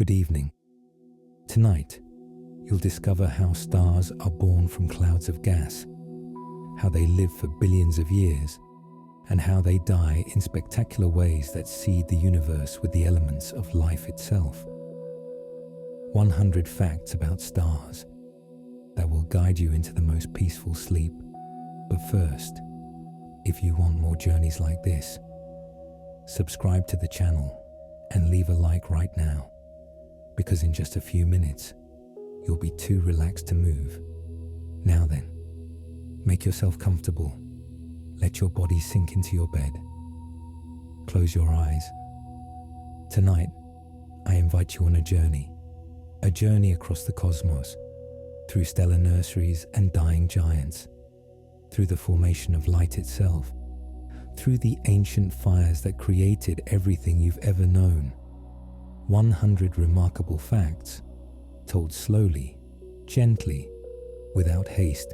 Good evening. Tonight, you'll discover how stars are born from clouds of gas, how they live for billions of years, and how they die in spectacular ways that seed the universe with the elements of life itself. 100 facts about stars that will guide you into the most peaceful sleep. But first, if you want more journeys like this, subscribe to the channel and leave a like right now, because in just a few minutes, you'll be too relaxed to move. Now then, make yourself comfortable. Let your body sink into your bed. Close your eyes. Tonight, I invite you on a journey across the cosmos, through stellar nurseries and dying giants, through the formation of light itself, through the ancient fires that created everything you've ever known. 100 remarkable facts, told slowly, gently, without haste.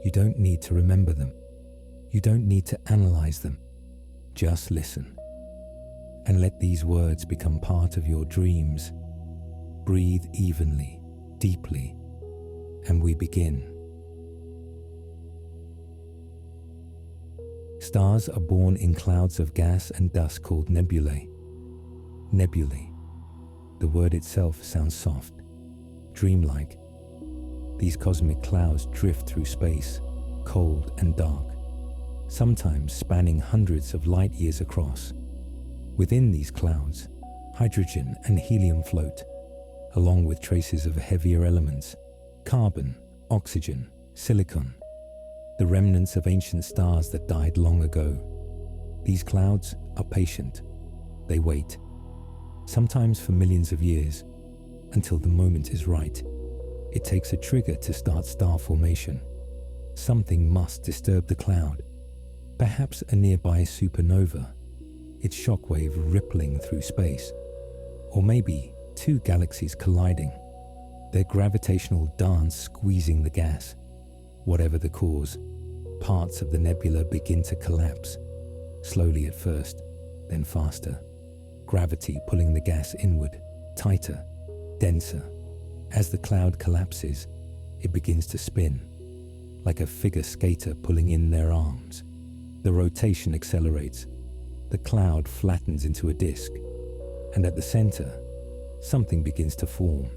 You don't need to remember them. You don't need to analyze them. Just listen. And let these words become part of your dreams. Breathe evenly, deeply, and we begin. Stars are born in clouds of gas and dust called nebulae. Nebulae. The word itself sounds soft, dreamlike. These cosmic clouds drift through space, cold and dark, sometimes spanning hundreds of light years across. Within these clouds, hydrogen and helium float, along with traces of heavier elements, carbon, oxygen, silicon, the remnants of ancient stars that died long ago. These clouds are patient. They wait, sometimes for millions of years, until the moment is right. It takes a trigger to start star formation. Something must disturb the cloud, perhaps a nearby supernova, its shockwave rippling through space, or maybe two galaxies colliding, their gravitational dance squeezing the gas. Whatever the cause, parts of the nebula begin to collapse, slowly at first, then faster. Gravity pulling the gas inward, tighter, denser. As the cloud collapses, it begins to spin, like a figure skater pulling in their arms. The rotation accelerates. The cloud flattens into a disk, and at the center, something begins to form.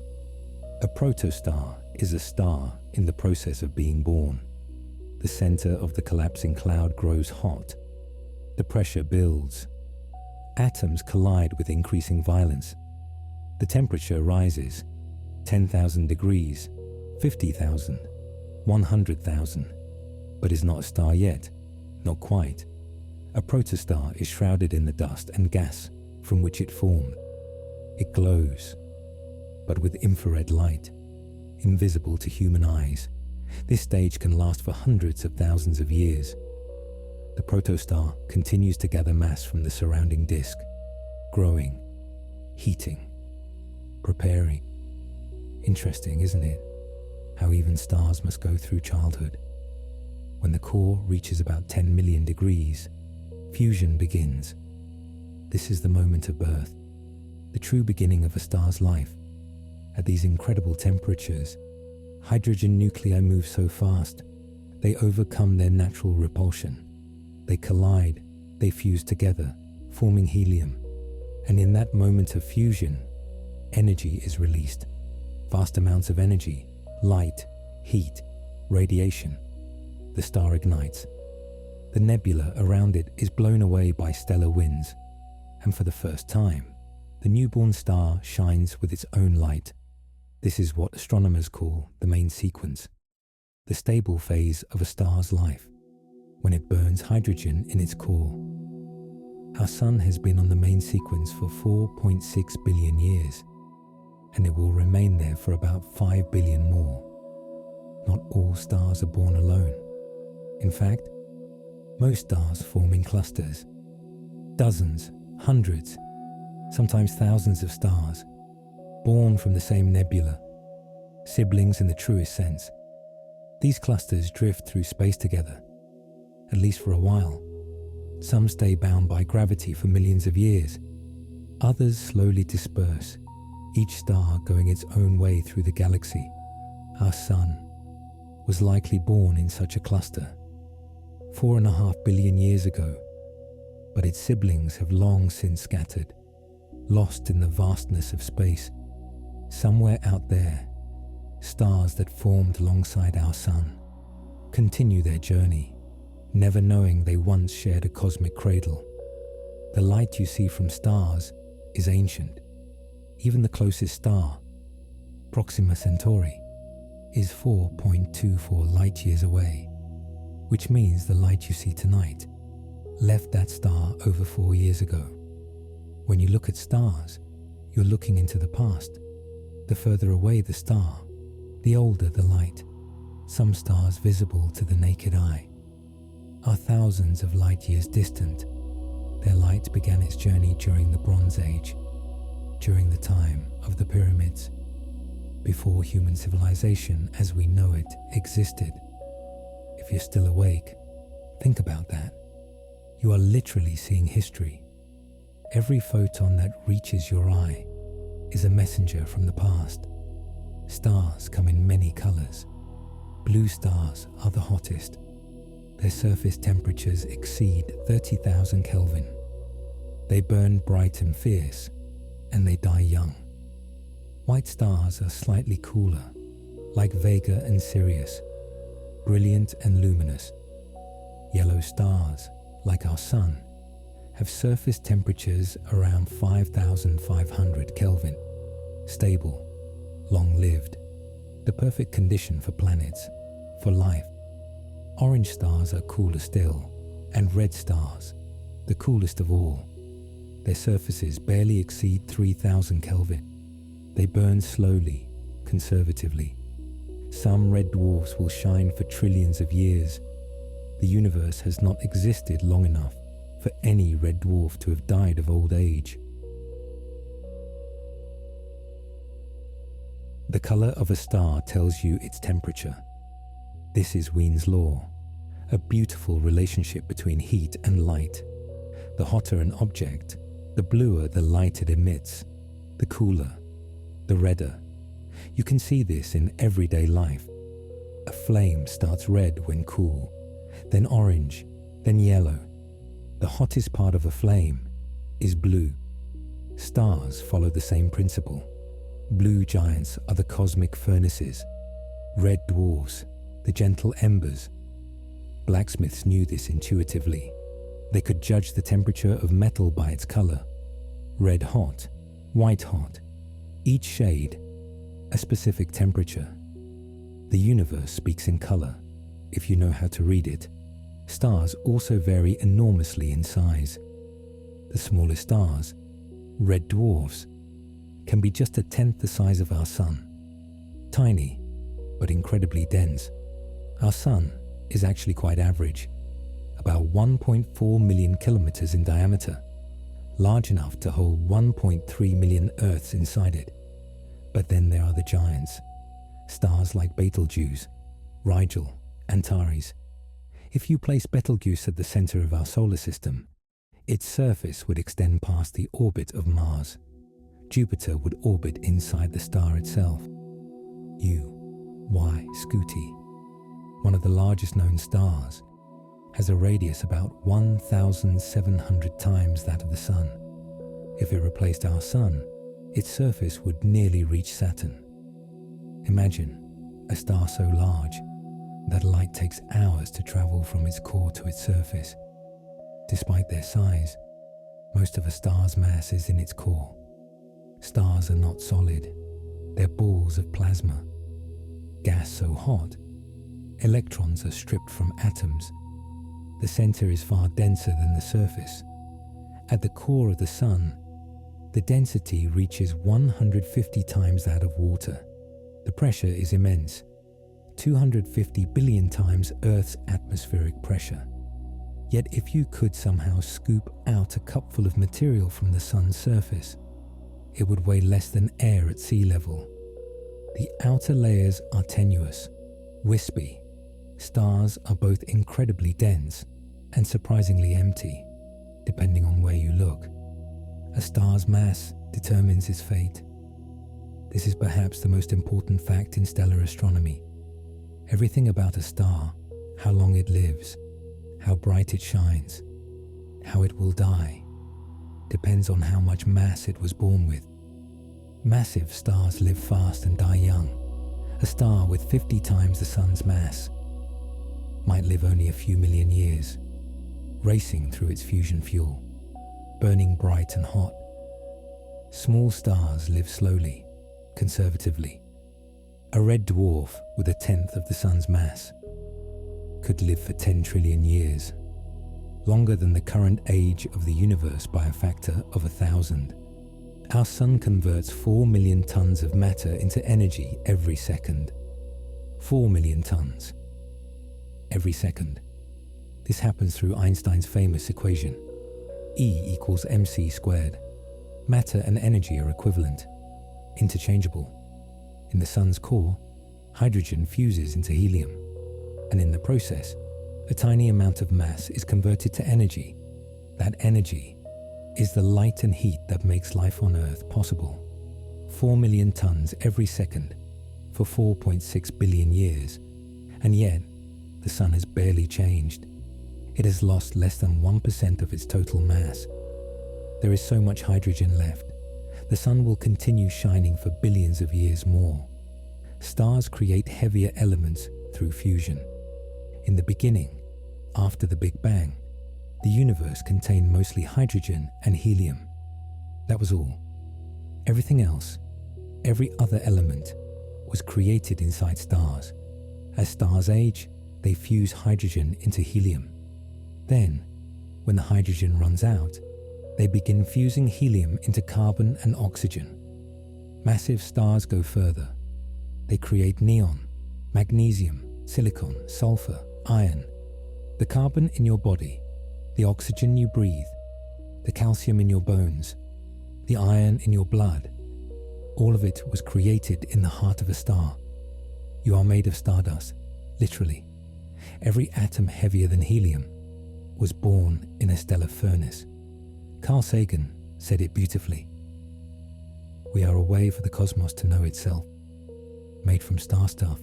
A protostar is a star in the process of being born. The center of the collapsing cloud grows hot. The pressure builds. Atoms collide with increasing violence. The temperature rises. 10,000 degrees, 50,000, 100,000, but is not a star yet, not quite. A protostar is shrouded in the dust and gas from which it formed. It glows, but with infrared light, invisible to human eyes. This stage can last for hundreds of thousands of years. The protostar continues to gather mass from the surrounding disk, growing, heating, preparing. Interesting, isn't it? How even stars must go through childhood. When the core reaches about 10 million degrees, fusion begins. This is the moment of birth, the true beginning of a star's life. At these incredible temperatures, hydrogen nuclei move so fast, they overcome their natural repulsion. They collide, they fuse together, forming helium. And in that moment of fusion, energy is released. Vast amounts of energy, light, heat, radiation. The star ignites. The nebula around it is blown away by stellar winds. And for the first time, the newborn star shines with its own light. This is what astronomers call the main sequence, the stable phase of a star's life, when it burns hydrogen in its core. Our sun has been on the main sequence for 4.6 billion years, and it will remain there for about 5 billion more. Not all stars are born alone. In fact, most stars form in clusters. Dozens, hundreds, sometimes thousands of stars, born from the same nebula, siblings in the truest sense. These clusters drift through space together, at least for a while. Some stay bound by gravity for millions of years. Others slowly disperse, each star going its own way through the galaxy. Our Sun was likely born in such a cluster 4.5 billion years ago, but its siblings have long since scattered, lost in the vastness of space. Somewhere out there, stars that formed alongside our Sun continue their journey, never knowing they once shared a cosmic cradle. The light you see from stars is ancient. Even the closest star, Proxima Centauri, is 4.24 light-years away, which means the light you see tonight left that star over 4 years ago. When you look at stars, you're looking into the past. The further away the star, the older the light. Some stars visible to the naked eye are thousands of light-years distant. Their light began its journey during the Bronze Age, during the time of the pyramids, before human civilization as we know it existed. If you're still awake, think about that. You are literally seeing history. Every photon that reaches your eye is a messenger from the past. Stars come in many colors. Blue stars are the hottest. Their surface temperatures exceed 30,000 Kelvin. They burn bright and fierce, and they die young. White stars are slightly cooler, like Vega and Sirius, brilliant and luminous. Yellow stars, like our Sun, have surface temperatures around 5,500 Kelvin, stable, long-lived, the perfect condition for planets, for life. Orange stars are cooler still, and red stars, the coolest of all. Their surfaces barely exceed 3,000 Kelvin. They burn slowly, conservatively. Some red dwarfs will shine for trillions of years. The universe has not existed long enough for any red dwarf to have died of old age. The color of a star tells you its temperature. This is Wien's law, a beautiful relationship between heat and light. The hotter an object, the bluer the light it emits, the cooler, the redder. You can see this in everyday life. A flame starts red when cool, then orange, then yellow. The hottest part of a flame is blue. Stars follow the same principle. Blue giants are the cosmic furnaces. Red dwarfs, the gentle embers. Blacksmiths knew this intuitively. They could judge the temperature of metal by its color. Red hot, white hot, each shade a specific temperature. The universe speaks in color, if you know how to read it. Stars also vary enormously in size. The smallest stars, red dwarfs, can be just 1/10 the size of our Sun. Tiny, but incredibly dense. Our Sun is actually quite average, about 1.4 million kilometers in diameter, large enough to hold 1.3 million Earths inside it. But then there are the giants, stars like Betelgeuse, Rigel, Antares. If you place Betelgeuse at the center of our solar system, its surface would extend past the orbit of Mars. Jupiter would orbit inside the star itself. UY Scuti, one of the largest known stars, has a radius about 1,700 times that of the Sun. If it replaced our Sun, its surface would nearly reach Saturn. Imagine a star so large that light takes hours to travel from its core to its surface. Despite their size, most of a star's mass is in its core. Stars are not solid, they're balls of plasma. Gas so hot, electrons are stripped from atoms. The center is far denser than the surface. At the core of the Sun, the density reaches 150 times that of water. The pressure is immense, 250 billion times Earth's atmospheric pressure. Yet if you could somehow scoop out a cupful of material from the Sun's surface, it would weigh less than air at sea level. The outer layers are tenuous, wispy. Stars are both incredibly dense and surprisingly empty, depending on where you look. A star's mass determines its fate. This is perhaps the most important fact in stellar astronomy. Everything about a star, how long it lives, how bright it shines, how it will die, depends on how much mass it was born with. Massive stars live fast and die young. A star with 50 times the sun's mass might live only a few million years, racing through its fusion fuel, burning bright and hot. Small stars live slowly, conservatively. A red dwarf with 1/10 of the sun's mass could live for 10 trillion years, longer than the current age of the universe by a factor of 1,000. Our sun converts 4 million tons of matter into energy every second. 4 million tons every second. This happens through Einstein's famous equation, E = mc squared. Matter and energy are equivalent, interchangeable. In the sun's core, hydrogen fuses into helium, and in the process, a tiny amount of mass is converted to energy. That energy is the light and heat that makes life on Earth possible. 4 million tons every second for 4.6 billion years, and yet the sun has barely changed. It has lost less than 1% of its total mass. There is so much hydrogen left. The sun will continue shining for billions of years more. Stars create heavier elements through fusion. In the beginning, after the Big Bang, the universe contained mostly hydrogen and helium. That was all. Everything else, every other element, was created inside stars. As stars age, they fuse hydrogen into helium. Then, when the hydrogen runs out, they begin fusing helium into carbon and oxygen. Massive stars go further. They create neon, magnesium, silicon, sulfur, iron. The carbon in your body, the oxygen you breathe, the calcium in your bones, the iron in your blood, all of it was created in the heart of a star. You are made of stardust, literally. Every atom heavier than helium was born in a stellar furnace. Carl Sagan said it beautifully. We are a way for the cosmos to know itself, made from star stuff,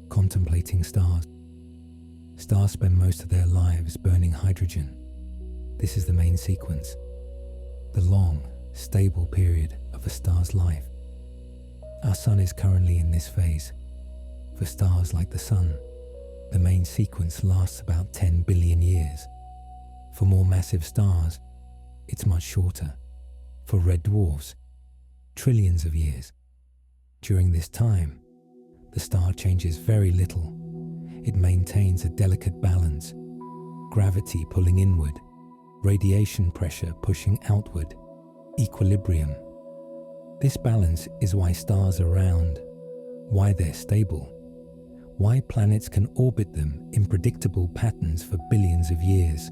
contemplating stars. Stars spend most of their lives burning hydrogen. This is the main sequence, the long, stable period of a star's life. Our sun is currently in this phase. For stars like the sun, the main sequence lasts about 10 billion years. For more massive stars, it's much shorter. For red dwarfs, trillions of years. During this time, the star changes very little. It maintains a delicate balance, gravity pulling inward, radiation pressure pushing outward, equilibrium. This balance is why stars are round, why they're stable, why planets can orbit them in predictable patterns for billions of years.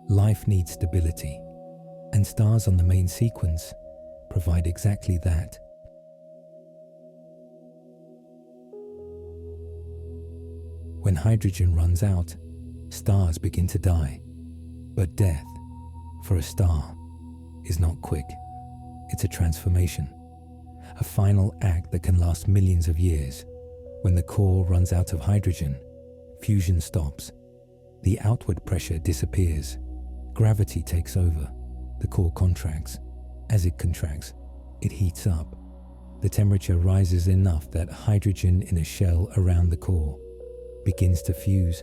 Life needs stability, and stars on the main sequence provide exactly that. When hydrogen runs out, stars begin to die. But death, for a star, is not quick. It's a transformation, a final act that can last millions of years. When the core runs out of hydrogen, fusion stops. The outward pressure disappears. Gravity takes over. The core contracts. As it contracts, it heats up. The temperature rises enough that hydrogen in a shell around the core begins to fuse.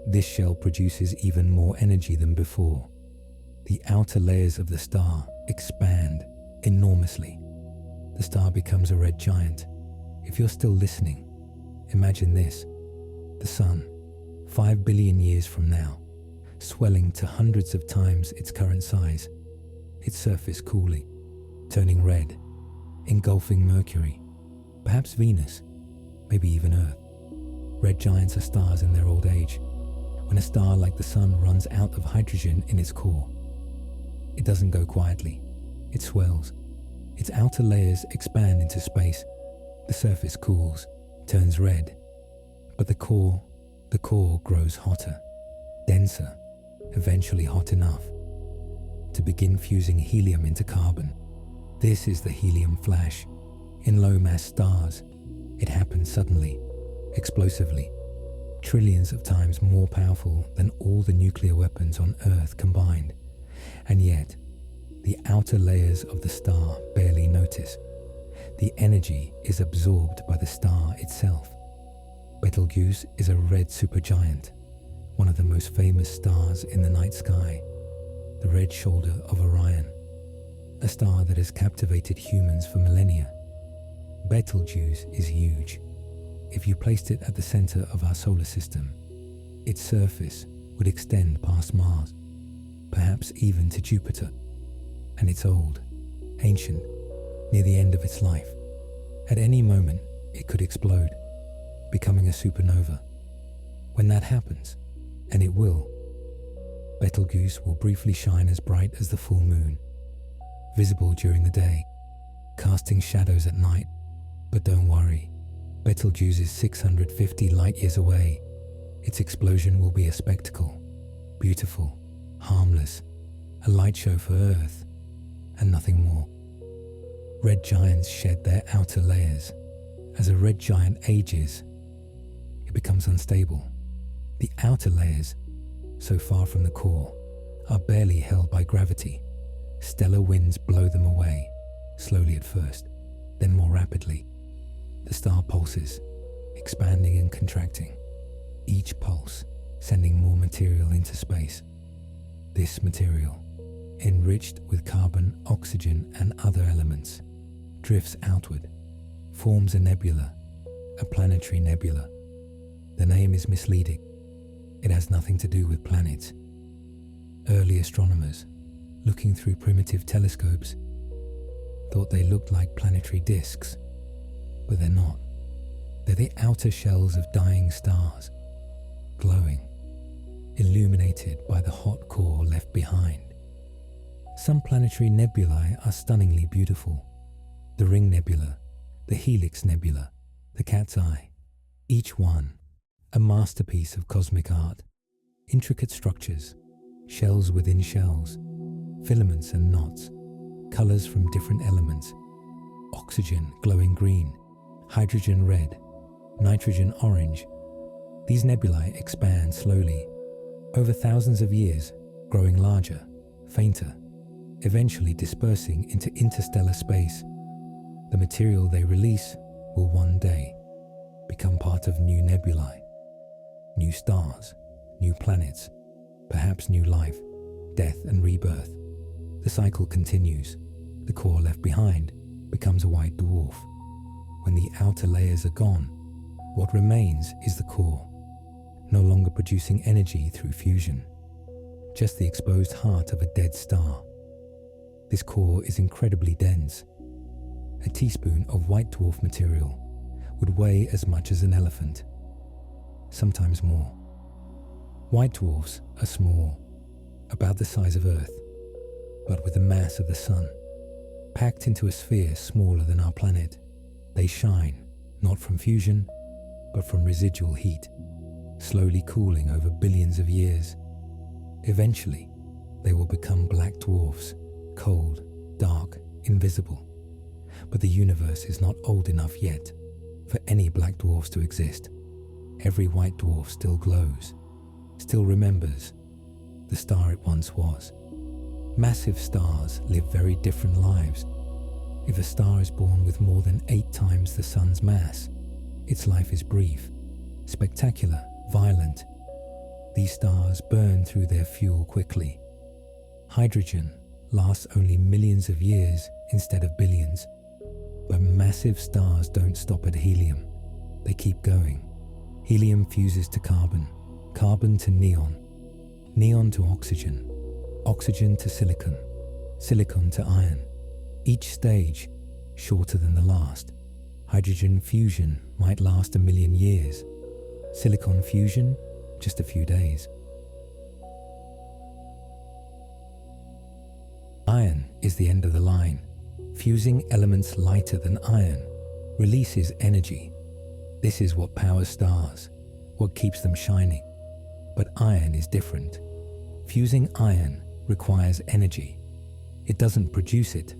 This shell produces even more energy than before. The outer layers of the star expand enormously. The star becomes a red giant. If you're still listening, imagine this: the sun, 5 billion years from now, swelling to hundreds of times its current size, its surface cooling, turning red, engulfing Mercury, perhaps Venus, maybe even Earth. Red giants are stars in their old age. When a star like the sun runs out of hydrogen in its core, it doesn't go quietly. It swells. Its outer layers expand into space. The surface cools, turns red. But the core grows hotter, denser, eventually hot enough to begin fusing helium into carbon. This is the helium flash. In low-mass stars, it happens suddenly, explosively, trillions of times more powerful than all the nuclear weapons on Earth combined. And yet, the outer layers of the star barely notice. The energy is absorbed by the star itself. Betelgeuse is a red supergiant, one of the most famous stars in the night sky, the red shoulder of Orion, a star that has captivated humans for millennia. Betelgeuse is huge. If you placed it at the center of our solar system, its surface would extend past Mars, perhaps even to Jupiter. And it's old, ancient, near the end of its life. At any moment, it could explode, becoming a supernova. When that happens, and it will, Betelgeuse will briefly shine as bright as the full moon, visible during the day, casting shadows at night. But don't worry, Betelgeuse is 650 light-years away. Its explosion will be a spectacle, beautiful, harmless, a light show for Earth, and nothing more. Red giants shed their outer layers. As a red giant ages, it becomes unstable. The outer layers, so far from the core, are barely held by gravity. Stellar winds blow them away, slowly at first, then more rapidly. The star pulses, expanding and contracting, each pulse sending more material into space. This material, enriched with carbon, oxygen, and other elements, drifts outward, forms a nebula, a planetary nebula. The name is misleading. It has nothing to do with planets. Early astronomers, looking through primitive telescopes, thought they looked like planetary disks, but they're not. They're the outer shells of dying stars, glowing, illuminated by the hot core left behind. Some planetary nebulae are stunningly beautiful. The Ring Nebula, the Helix Nebula, the Cat's Eye, each one a masterpiece of cosmic art. Intricate structures, shells within shells, filaments and knots, colors from different elements, oxygen glowing green, hydrogen red, nitrogen orange. These nebulae expand slowly, over thousands of years, growing larger, fainter, eventually dispersing into interstellar space. The material they release will one day become part of new nebulae, new stars, new planets, perhaps new life, death and rebirth. The cycle continues. The core left behind becomes a white dwarf. When the outer layers are gone, what remains is the core, no longer producing energy through fusion, just the exposed heart of a dead star. This core is incredibly dense. A teaspoon of white dwarf material would weigh as much as an elephant, sometimes more. White dwarfs are small, about the size of Earth, but with the mass of the Sun. Packed into a sphere smaller than our planet, they shine, not from fusion, but from residual heat, slowly cooling over billions of years. Eventually, they will become black dwarfs, cold, dark, invisible. But the universe is not old enough yet for any black dwarfs to exist. Every white dwarf still glows, still remembers the star it once was. Massive stars live very different lives. If a star is born with more than 8 times the Sun's mass, its life is brief, spectacular, violent. These stars burn through their fuel quickly. Hydrogen lasts only millions of years instead of billions. But massive stars don't stop at helium. They keep going. Helium fuses to carbon, carbon to neon, neon to oxygen, oxygen to silicon, silicon to iron. Each stage shorter than the last. Hydrogen fusion might last 1 million years. Silicon fusion, just a few days. Iron is the end of the line. Fusing elements lighter than iron releases energy. This is what powers stars, what keeps them shining. But iron is different. Fusing iron requires energy. It doesn't produce it,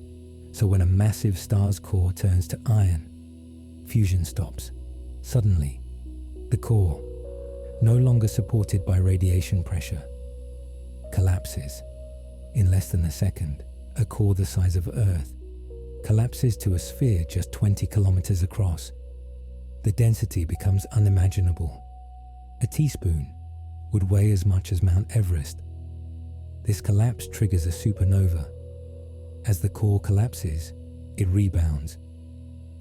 So when a massive star's core turns to iron, fusion stops. Suddenly, the core, no longer supported by radiation pressure, collapses. In less than a second, a core the size of Earth collapses to a sphere just 20 kilometers across. The density becomes unimaginable. A teaspoon would weigh as much as Mount Everest. This collapse triggers a supernova. As the core collapses, it rebounds.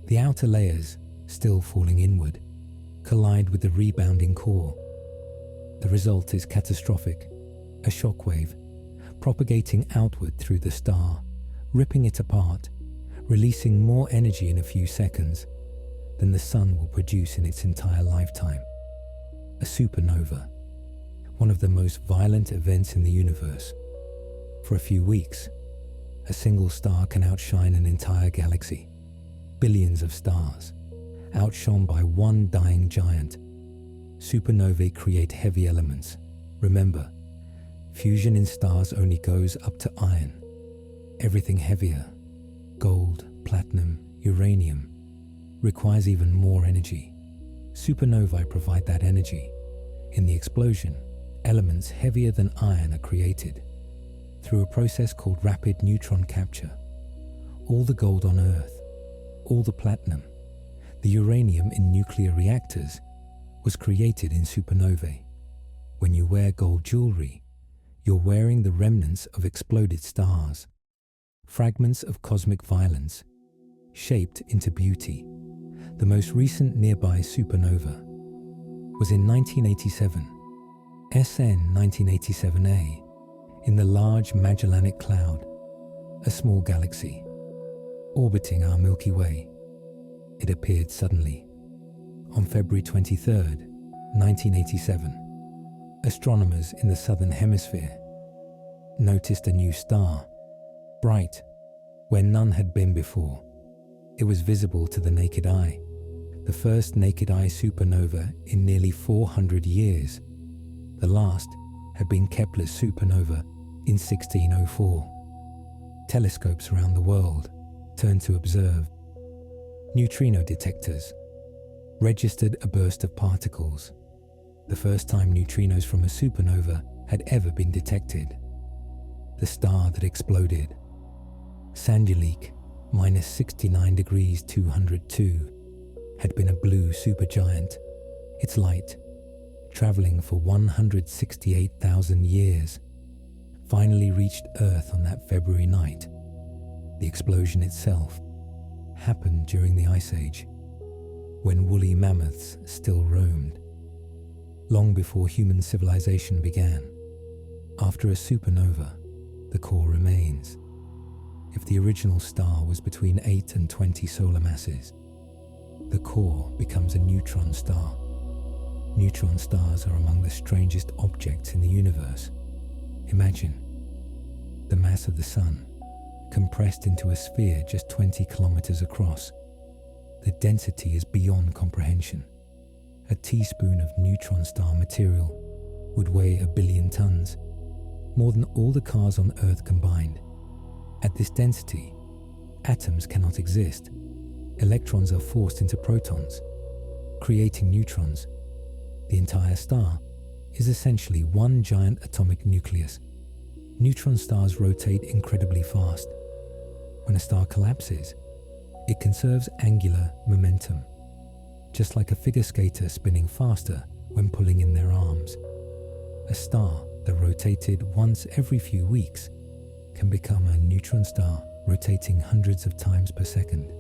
The outer layers, still falling inward, collide with the rebounding core. The result is catastrophic, a shockwave, propagating outward through the star, ripping it apart, releasing more energy in a few seconds than the sun will produce in its entire lifetime. A supernova, one of the most violent events in the universe. For a few weeks, a single star can outshine an entire galaxy. Billions of stars, outshone by one dying giant. Supernovae create heavy elements. Remember, fusion in stars only goes up to iron. Everything heavier, gold, platinum, uranium, requires even more energy. Supernovae provide that energy. In the explosion, elements heavier than iron are created. Through a process called rapid neutron capture, all the gold on Earth, all the platinum, the uranium in nuclear reactors was created in supernovae. When you wear gold jewelry, you're wearing the remnants of exploded stars, fragments of cosmic violence, shaped into beauty. The most recent nearby supernova was in 1987, SN 1987A, in the Large Magellanic Cloud, a small galaxy orbiting our Milky Way. It appeared suddenly. On February 23, 1987, astronomers in the southern hemisphere noticed a new star, bright where none had been before. It was visible to the naked eye, the first naked eye supernova in nearly 400 years. The last had been Kepler's supernova in 1604. Telescopes around the world turned to observe. Neutrino detectors registered a burst of particles, the first time neutrinos from a supernova had ever been detected. The star that exploded, Sanjalik -69 degrees 202, had been a blue supergiant. Its light, traveling for 168,000 years, finally reached Earth on that February night. The explosion itself happened during the Ice Age, when woolly mammoths still roamed, long before human civilization began. After a supernova, the core remains. If the original star was between 8 and 20 solar masses, the core becomes a neutron star. Neutron stars are among the strangest objects in the universe. Imagine the mass of the sun compressed into a sphere just 20 kilometers across. The density is beyond comprehension. A teaspoon of neutron star material would weigh 1 billion tons, more than all the cars on Earth combined. At this density, atoms cannot exist. Electrons are forced into protons, creating neutrons. The entire star is essentially one giant atomic nucleus. Neutron stars rotate incredibly fast. When a star collapses, it conserves angular momentum, just like a figure skater spinning faster when pulling in their arms. A star that rotated once every few weeks can become a neutron star rotating hundreds of times per second.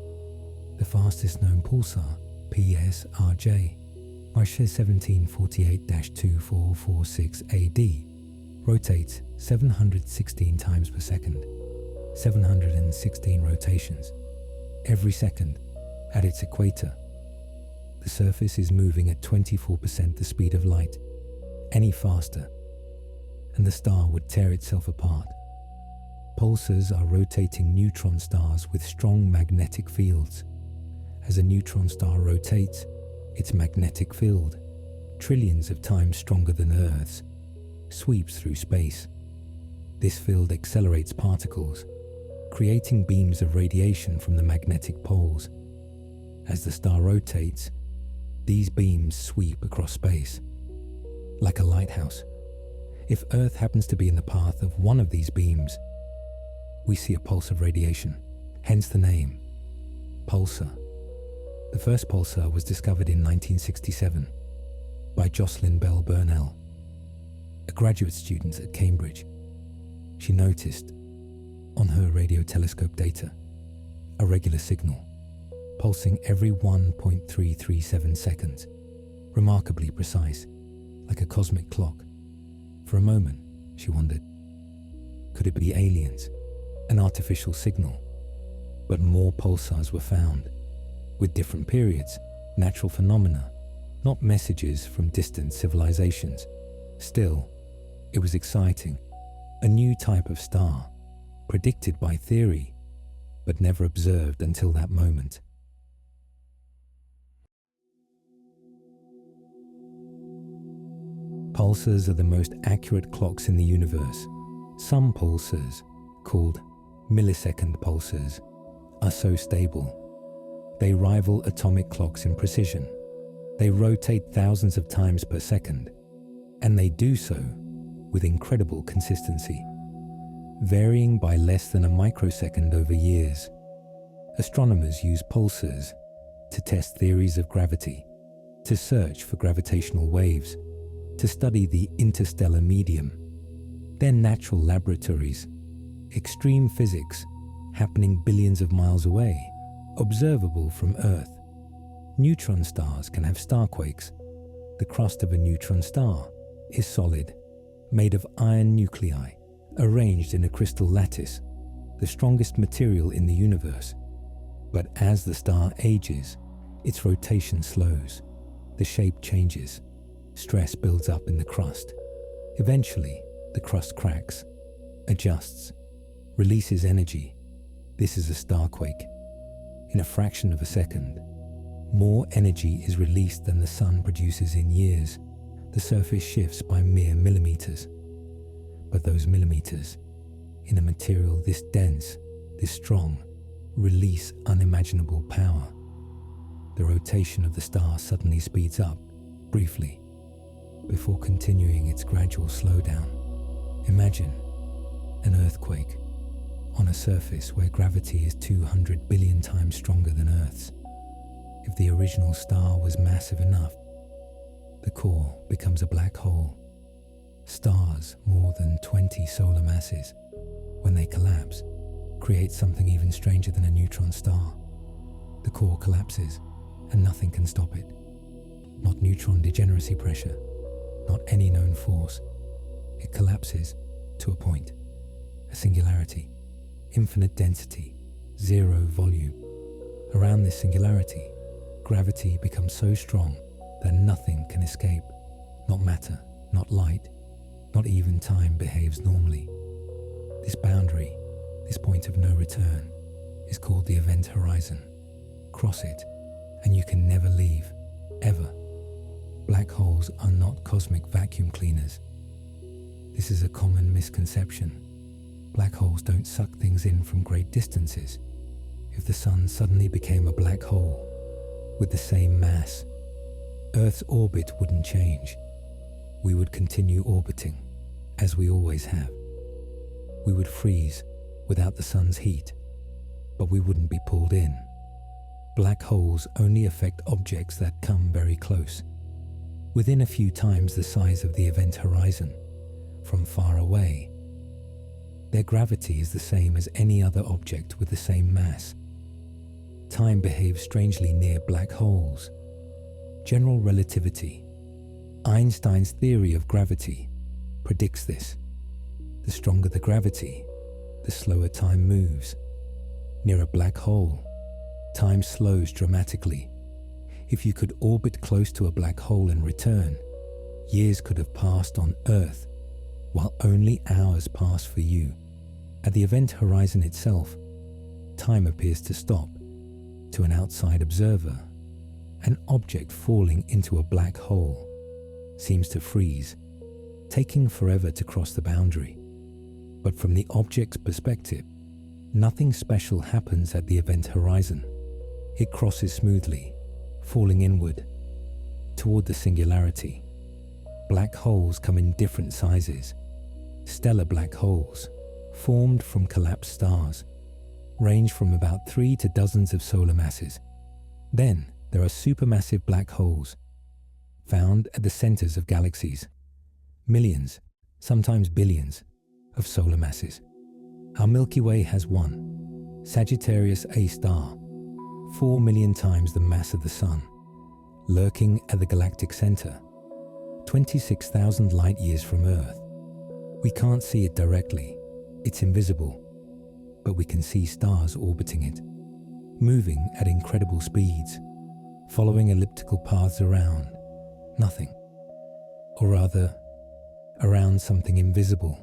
The fastest known pulsar, PSRJ, Marche 1748-2446 AD, rotates 716 times per second, 716 rotations every second at its equator. The surface is moving at 24% the speed of light. Any faster, and the star would tear itself apart. Pulsars are rotating neutron stars with strong magnetic fields. As a neutron star rotates, its magnetic field, trillions of times stronger than Earth's, sweeps through space. This field accelerates particles, creating beams of radiation from the magnetic poles. As the star rotates, these beams sweep across space, like a lighthouse. If Earth happens to be in the path of one of these beams, we see a pulse of radiation, hence the name, pulsar. The first pulsar was discovered in 1967 by Jocelyn Bell Burnell, a graduate student at Cambridge. She noticed, on her radio telescope data, a regular signal, pulsing every 1.337 seconds, remarkably precise, like a cosmic clock. For a moment, she wondered, could it be aliens, an artificial signal? But more pulsars were found, with different periods, natural phenomena, not messages from distant civilizations. Still, it was exciting, a new type of star, predicted by theory, but never observed until that moment. Pulsars are the most accurate clocks in the universe. Some pulsars, called millisecond pulsars, are so stable. They rival atomic clocks in precision. They rotate thousands of times per second, and they do so with incredible consistency, varying by less than a microsecond over years. Astronomers use pulsars to test theories of gravity, to search for gravitational waves, to study the interstellar medium. They're natural laboratories, extreme physics happening billions of miles away, observable from Earth. Neutron stars can have starquakes. The crust of a neutron star is solid, made of iron nuclei, arranged in a crystal lattice, the strongest material in the universe. But as the star ages, its rotation slows, the shape changes, stress builds up in the crust. Eventually, the crust cracks, adjusts, releases energy. This is a starquake. In a fraction of a second, more energy is released than the sun produces in years. The surface shifts by mere millimeters. But those millimeters, in a material this dense, this strong, release unimaginable power. The rotation of the star suddenly speeds up, briefly, before continuing its gradual slowdown. Imagine an earthquake on a surface where gravity is 200 billion times stronger than Earth's. If the original star was massive enough, the core becomes a black hole. Stars more than 20 solar masses, when they collapse, create something even stranger than a neutron star. The core collapses, and nothing can stop it. Not neutron degeneracy pressure, not any known force. It collapses to a point, a singularity, infinite density, zero volume. Around this singularity, gravity becomes so strong that nothing can escape. Not matter, not light, not even time behaves normally. This boundary, this point of no return, is called the event horizon. Cross it, and you can never leave, ever. Black holes are not cosmic vacuum cleaners. This is a common misconception. Black holes don't suck things in from great distances. If the sun suddenly became a black hole with the same mass, Earth's orbit wouldn't change. We would continue orbiting, as we always have. We would freeze without the sun's heat, but we wouldn't be pulled in. Black holes only affect objects that come very close, within a few times the size of the event horizon, from far away. Their gravity is the same as any other object with the same mass. Time behaves strangely near black holes. General relativity, Einstein's theory of gravity, predicts this. The stronger the gravity, the slower time moves. Near a black hole, time slows dramatically. If you could orbit close to a black hole and return, years could have passed on Earth, while only hours pass for you. At the event horizon itself, time appears to stop. To an outside observer, an object falling into a black hole seems to freeze, taking forever to cross the boundary. But from the object's perspective, Nothing special happens at the event horizon. It crosses smoothly, falling inward, toward the singularity. Black holes come in different sizes. Stellar black holes, formed from collapsed stars, range from about 3 to dozens of solar masses. Then there are supermassive black holes, found at the centers of galaxies. Millions, sometimes billions, of solar masses. Our Milky Way has one, Sagittarius A star, 4 million times the mass of the Sun, lurking at the galactic center, 26,000 light-years from Earth. We can't see it directly, it's invisible, but we can see stars orbiting it, moving at incredible speeds, following elliptical paths around nothing, or rather, around something invisible,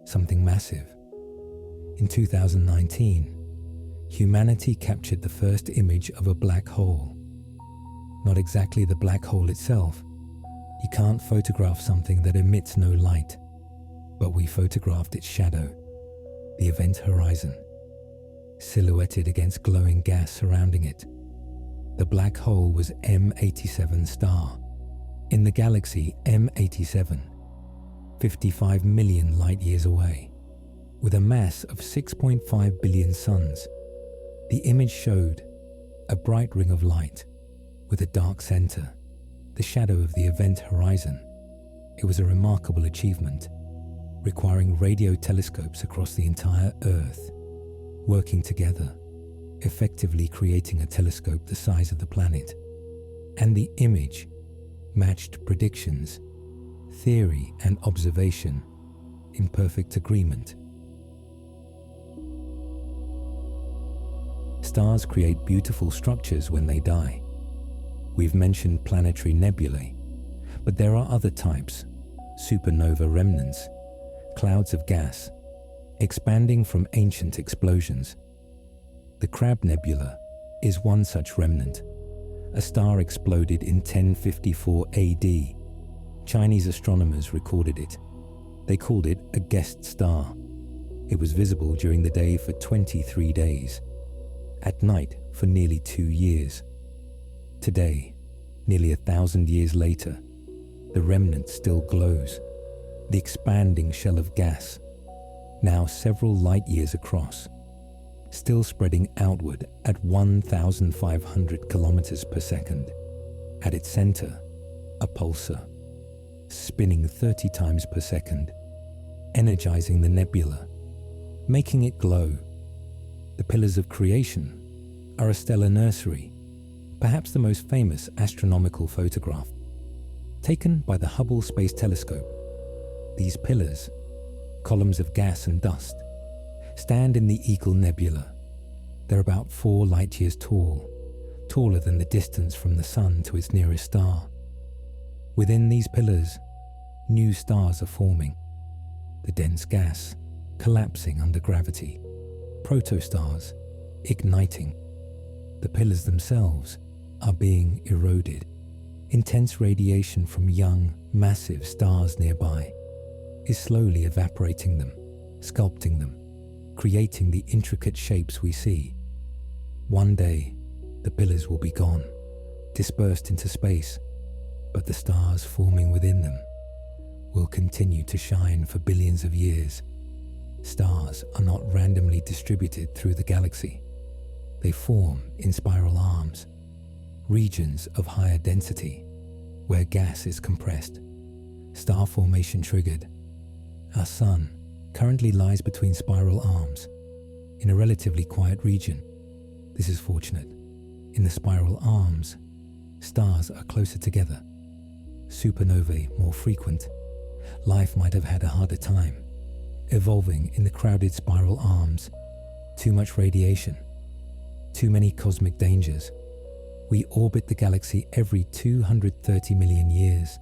something massive. In 2019, humanity captured the first image of a black hole. Not exactly the black hole itself. You can't photograph something that emits no light, but we photographed its shadow, the event horizon, silhouetted against glowing gas surrounding it. The black hole was M87 star. In the galaxy M87, 55 million light-years away, with a mass of 6.5 billion suns. The image showed a bright ring of light with a dark center, the shadow of the event horizon. It was a remarkable achievement, requiring radio telescopes across the entire Earth, working together, effectively creating a telescope the size of the planet. And the image matched predictions, theory and observation in perfect agreement. Stars create beautiful structures when they die. We've mentioned planetary nebulae, but there are other types, supernova remnants, clouds of gas, expanding from ancient explosions. The Crab Nebula is one such remnant. A star exploded in 1054 AD. Chinese astronomers recorded it. They called it a guest star. It was visible during the day for 23 days, at night for nearly 2 years. Today, nearly 1,000 years later, the remnant still glows, the expanding shell of gas, now several light-years across, still spreading outward at 1,500 kilometers per second. At its center, a pulsar, spinning 30 times per second, energizing the nebula, making it glow. The pillars of creation are a stellar nursery, perhaps the most famous astronomical photograph, taken by the Hubble Space Telescope. These pillars, columns of gas and dust, stand in the Eagle Nebula. They're about 4 light-years tall, taller than the distance from the Sun to its nearest star. Within these pillars, new stars are forming, the dense gas collapsing under gravity, protostars igniting. The pillars themselves are being eroded. Intense radiation from young, massive stars nearby is slowly evaporating them, sculpting them, creating the intricate shapes we see. One day, the pillars will be gone, dispersed into space, but the stars forming within them will continue to shine for billions of years. Stars are not randomly distributed through the galaxy. They form in spiral arms, regions of higher density, where gas is compressed, star formation triggered. Our Sun currently lies between spiral arms, in a relatively quiet region. This is fortunate. In the spiral arms, stars are closer together, supernovae more frequent. Life might have had a harder time, evolving in the crowded spiral arms. Too much radiation, too many cosmic dangers. We orbit the galaxy every 230 million years,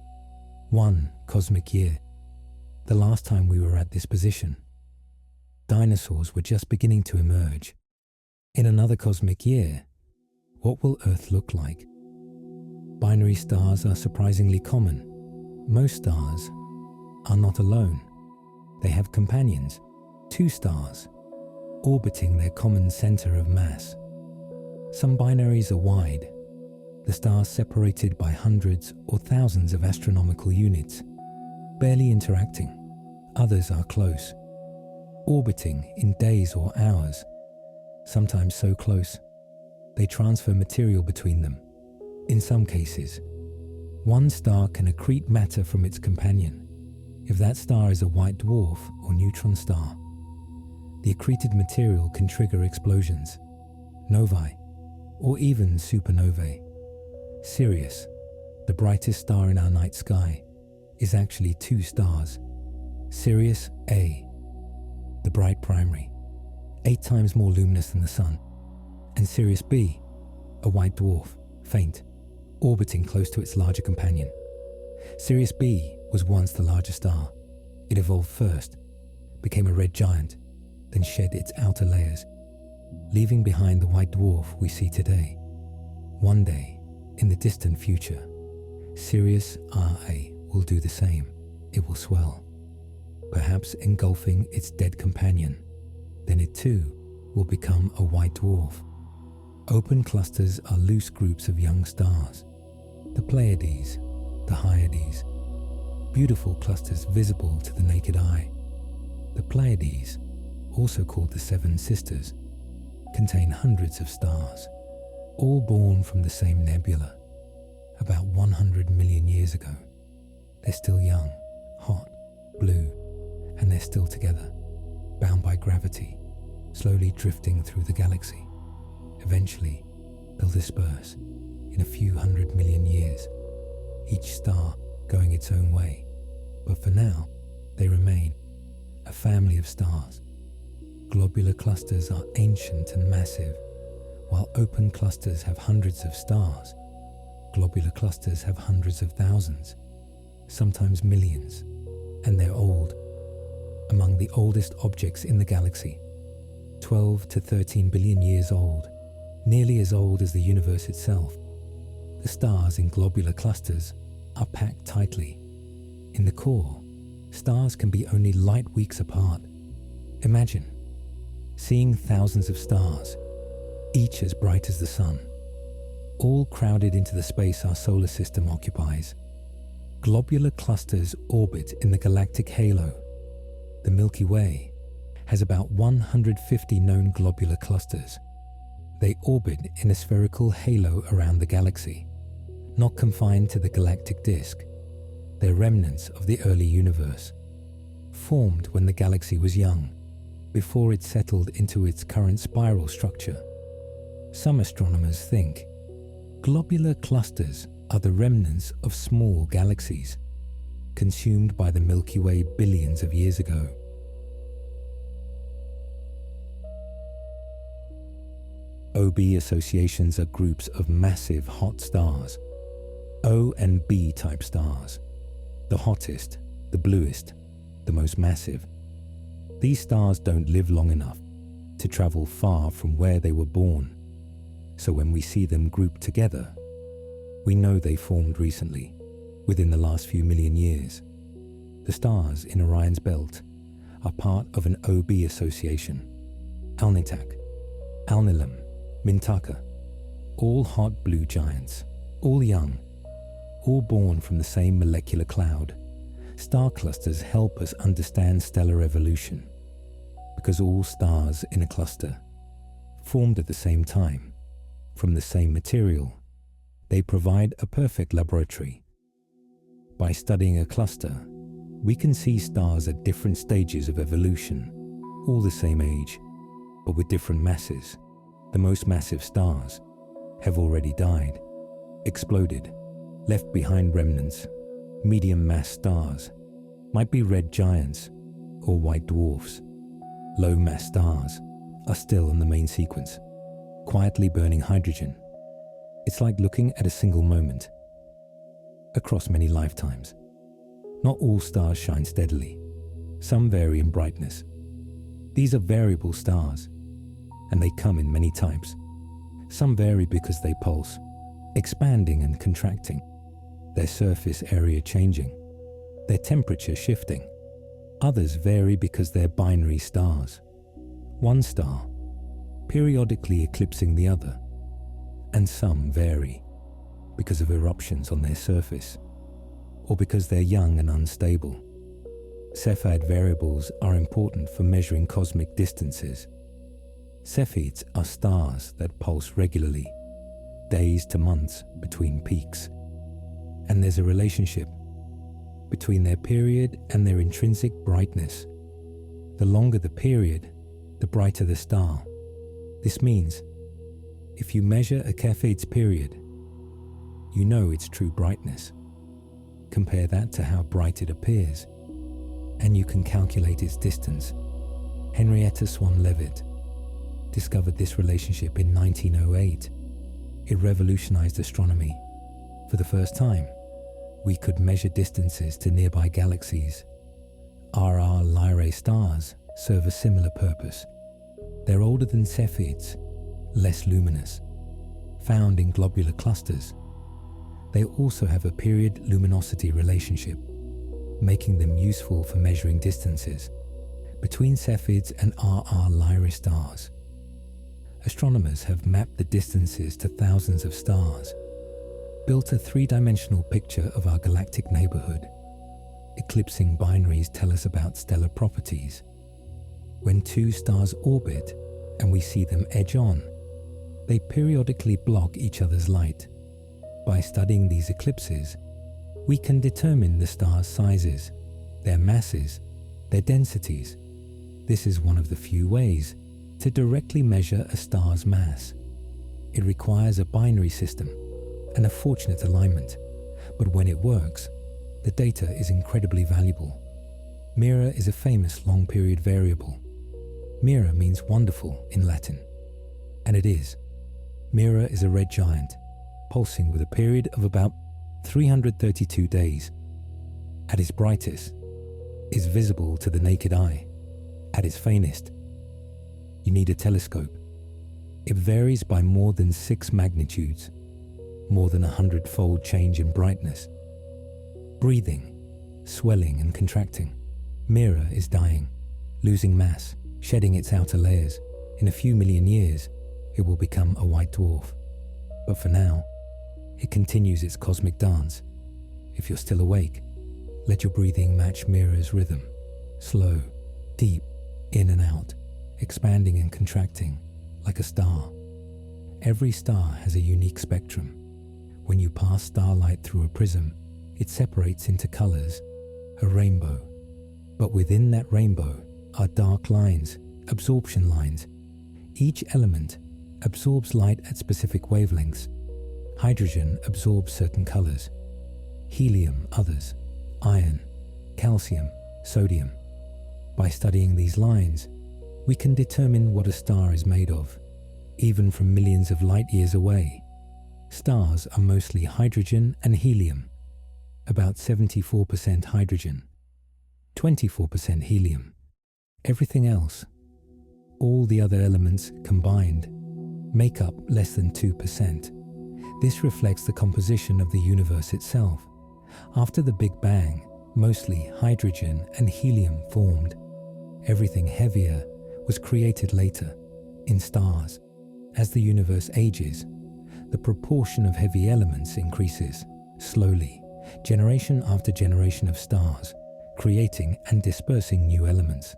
1 cosmic year. The last time we were at this position, dinosaurs were just beginning to emerge. In another cosmic year, what will Earth look like? Binary stars are surprisingly common. Most stars are not alone. They have companions, 2 stars, orbiting their common center of mass. Some binaries are wide, the stars separated by hundreds or thousands of astronomical units, barely interacting. Others are close, orbiting in days or hours, sometimes so close they transfer material between them. In some cases, one star can accrete matter from its companion. If that star is a white dwarf or neutron star, the accreted material can trigger explosions, novae, or even supernovae. Sirius, the brightest star in our night sky, is actually two stars. Sirius A, the bright primary, 8 times more luminous than the Sun, and Sirius B, a white dwarf, faint, orbiting close to its larger companion. Sirius B was once the larger star. It evolved first, became a red giant, then shed its outer layers, leaving behind the white dwarf we see today. One day, in the distant future, Sirius RA will do the same. It will swell, perhaps engulfing its dead companion. Then it too will become a white dwarf. Open clusters are loose groups of young stars, the Pleiades, the Hyades, beautiful clusters visible to the naked eye. The Pleiades, also called the Seven Sisters, contain hundreds of stars, all born from the same nebula, about 100 million years ago. They're still young, hot, blue, and they're still together, bound by gravity, slowly drifting through the galaxy. Eventually, they'll disperse in a few 100 million years, each star going its own way. But for now, they remain a family of stars. Globular clusters are ancient and massive, while open clusters have hundreds of stars. Globular clusters have hundreds of thousands, sometimes millions, and they're old. Among the oldest objects in the galaxy, 12 to 13 billion years old, nearly as old as the universe itself. The stars in globular clusters are packed tightly. In the core, stars can be only light weeks apart. Imagine seeing thousands of stars, each as bright as the Sun, all crowded into the space our solar system occupies. Globular clusters orbit in the galactic halo. The Milky Way has about 150 known globular clusters. They orbit in a spherical halo around the galaxy, not confined to the galactic disk. They're remnants of the early universe, formed when the galaxy was young, before it settled into its current spiral structure. Some astronomers think globular clusters are the remnants of small galaxies, consumed by the Milky Way billions of years ago. OB associations are groups of massive hot stars, O and B type stars, the hottest, the bluest, the most massive. These stars don't live long enough to travel far from where they were born, so when we see them grouped together, we know they formed recently, within the last few million years. The stars in Orion's belt are part of an OB association. Alnitak, Alnilam, Mintaka, all hot blue giants, all young, all born from the same molecular cloud. Star clusters help us understand stellar evolution, because all stars in a cluster formed at the same time, from the same material. They provide a perfect laboratory. By studying a cluster, we can see stars at different stages of evolution, all the same age, but with different masses. The most massive stars have already died, exploded, left behind remnants. Medium mass stars might be red giants or white dwarfs. Low mass stars are still in the main sequence, quietly burning hydrogen. It's like looking at a single moment across many lifetimes. Not all stars shine steadily. Some vary in brightness. These are variable stars, and they come in many types. Some vary because they pulse, expanding and contracting, their surface area changing, their temperature shifting. Others vary because they're binary stars, one star periodically eclipsing the other, and some vary because of eruptions on their surface or because they're young and unstable. Cephid variables are important for measuring cosmic distances. Cephids are stars that pulse regularly, days to months between peaks, and there's a relationship between their period and their intrinsic brightness. The longer the period, the brighter the star. This means if you measure a Cephid's period, you know its true brightness. Compare that to how bright it appears, and you can calculate its distance. Henrietta Swan Leavitt discovered this relationship in 1908. It revolutionized astronomy. For the first time, we could measure distances to nearby galaxies. RR Lyrae stars serve a similar purpose. They're older than Cephids, less luminous, found in globular clusters. They also have a period luminosity relationship, making them useful for measuring distances between Cephids and RR Lyrae stars. Astronomers have mapped the distances to thousands of stars, built a three-dimensional picture of our galactic neighborhood. Eclipsing binaries tell us about stellar properties. When two stars orbit and we see them edge on, they periodically block each other's light. By studying these eclipses, we can determine the stars' sizes, their masses, their densities. This is one of the few ways to directly measure a star's mass. It requires a binary system and a fortunate alignment, but when it works, the data is incredibly valuable. Mira is a famous long-period variable. Mira means wonderful in Latin, and it is. Mira is a red giant, pulsing with a period of about 332 days. At its brightest, is visible to the naked eye. At its faintest, you need a telescope. It varies by more than 6 magnitudes, more than 100-fold change in brightness. Breathing, swelling and contracting. Mira is dying, losing mass, shedding its outer layers. In a few million years, it will become a white dwarf. But for now, it continues its cosmic dance. If you're still awake, let your breathing match Mira's rhythm. Slow, deep, in and out, expanding and contracting, like a star. Every star has a unique spectrum. When you pass starlight through a prism, it separates into colors, a rainbow. But within that rainbow are dark lines, absorption lines. Each element absorbs light at specific wavelengths. Hydrogen absorbs certain colors, helium others, iron, calcium, sodium. By studying these lines, we can determine what a star is made of, even from millions of light years away. Stars are mostly hydrogen and helium, about 74% hydrogen, 24% helium. Everything else, all the other elements combined, make up less than 2%. This reflects the composition of the universe itself. After the Big Bang, mostly hydrogen and helium formed. Everything heavier was created later, in stars. As the universe ages, the proportion of heavy elements increases, slowly, generation after generation of stars, creating and dispersing new elements.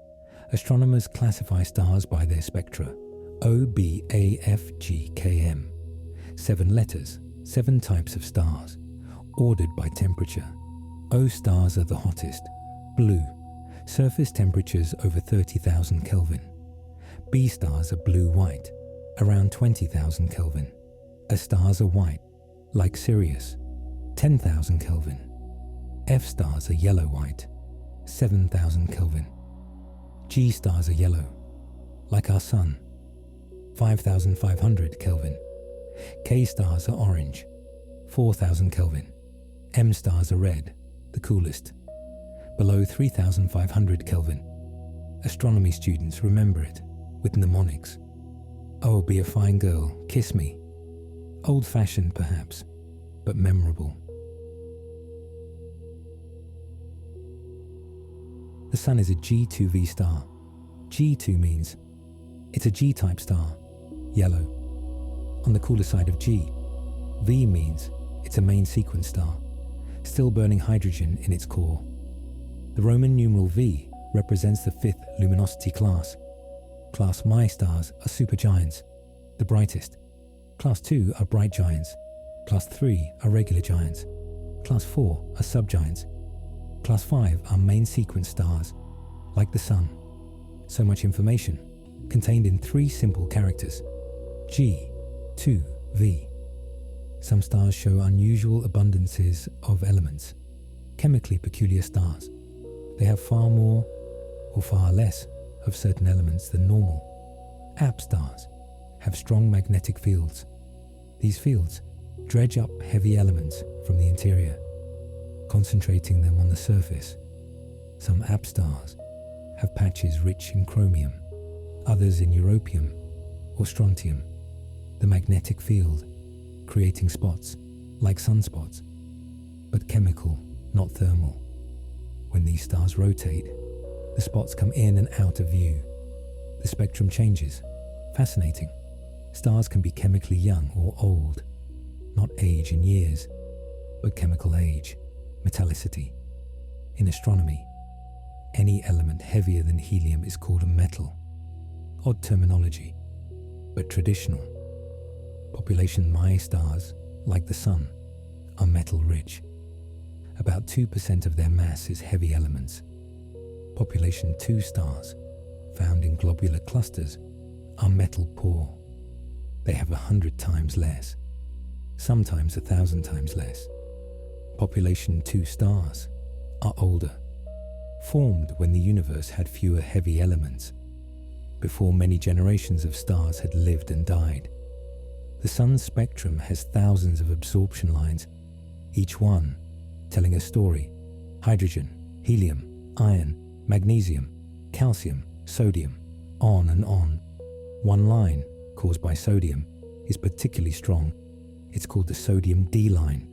Astronomers classify stars by their spectra, O, B, A, F, G, K, M. 7 letters, 7 types of stars, ordered by temperature. O stars are the hottest, blue, surface temperatures over 30,000 Kelvin. B stars are blue-white, around 20,000 Kelvin. A stars are white, like Sirius, 10,000 Kelvin. F stars are yellow-white, 7,000 Kelvin. G stars are yellow, like our Sun, 5,500 Kelvin. K stars are orange, 4,000 Kelvin. M stars are red, the coolest, below 3,500 Kelvin. Astronomy students remember it with mnemonics. Oh, be a fine girl, kiss me. Old-fashioned perhaps, but memorable. The Sun is a G2V star. G2 means It's a G-type star, yellow. On the cooler side of G, V means it's a main sequence star, still burning hydrogen in its core. The Roman numeral V represents the 5th luminosity class. Class Mi stars are supergiants, the brightest. Class 2 are bright giants. Class 3 are regular giants. Class 4 are subgiants. Class 5 are main sequence stars, like the Sun. So much information, contained in 3 simple characters: G, 2, V. Some stars show unusual abundances of elements, chemically peculiar stars. They have far more or far less of certain elements than normal. App stars have strong magnetic fields. These fields dredge up heavy elements from the interior, concentrating them on the surface. Some app stars have patches rich in chromium, others in europium or strontium. The magnetic field creating spots like sunspots, but chemical, not thermal. When these stars rotate, the spots come in and out of view. The spectrum changes. Fascinating. Stars can be chemically young or old, not age in years, but chemical age, metallicity. In astronomy, any element heavier than helium is called a metal. Odd terminology, but traditional. Population Mi stars, like the Sun, are metal-rich. About 2% of their mass is heavy elements. Population 2 stars, found in globular clusters, are metal-poor. They have 100 times less, sometimes 1,000 times less. Population 2 stars are older, formed when the universe had fewer heavy elements, before many generations of stars had lived and died. The Sun's spectrum has thousands of absorption lines, each one telling a story: hydrogen, helium, iron, magnesium, calcium, sodium, on and on. One line, caused by sodium, is particularly strong. It's called the sodium D line.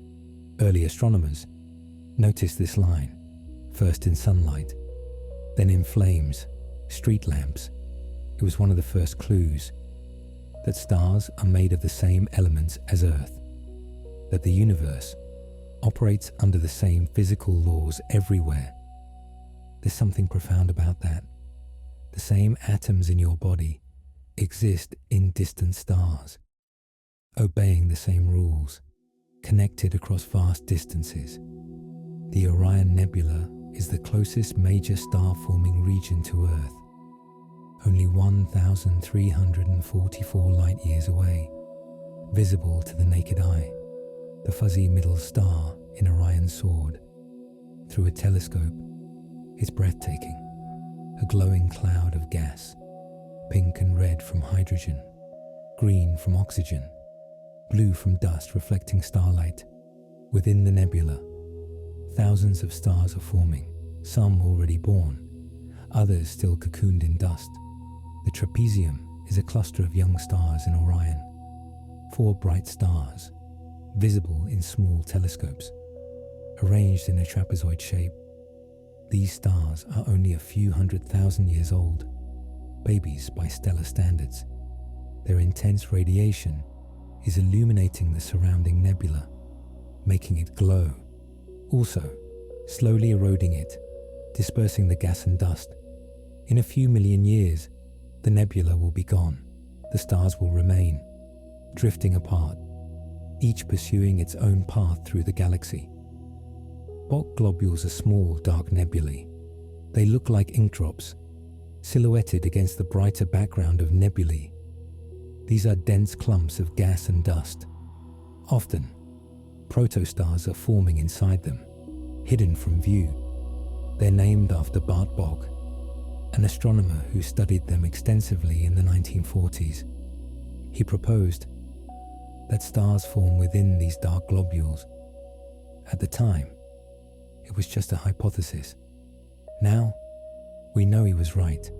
Early astronomers noticed this line, first in sunlight, then in flames, street lamps. It was one of the first clues that stars are made of the same elements as Earth, that the universe operates under the same physical laws everywhere. There's something profound about that. The same atoms in your body exist in distant stars, obeying the same rules, connected across vast distances. The Orion Nebula is the closest major star-forming region to Earth, only 1,344 light-years away, visible to the naked eye. The fuzzy middle star in Orion's sword. Through a telescope, it's breathtaking. A glowing cloud of gas, pink and red from hydrogen, green from oxygen, blue from dust reflecting starlight. Within the nebula, thousands of stars are forming, some already born, others still cocooned in dust. The trapezium is a cluster of young stars in Orion, 4 bright stars, visible in small telescopes, arranged in a trapezoid shape. These stars are only a few 100,000 years old, babies by stellar standards. Their intense radiation is illuminating the surrounding nebula, making it glow, also slowly eroding it, dispersing the gas and dust. In a few million years, the nebula will be gone. The stars will remain, drifting apart, each pursuing its own path through the galaxy. Bok globules are small, dark nebulae. They look like ink drops, silhouetted against the brighter background of nebulae. These are dense clumps of gas and dust. Often, protostars are forming inside them, hidden from view. They're named after Bart Bok, an astronomer who studied them extensively in the 1940s. He proposed that stars form within these dark globules. At the time, it was just a hypothesis. Now, we know he was right.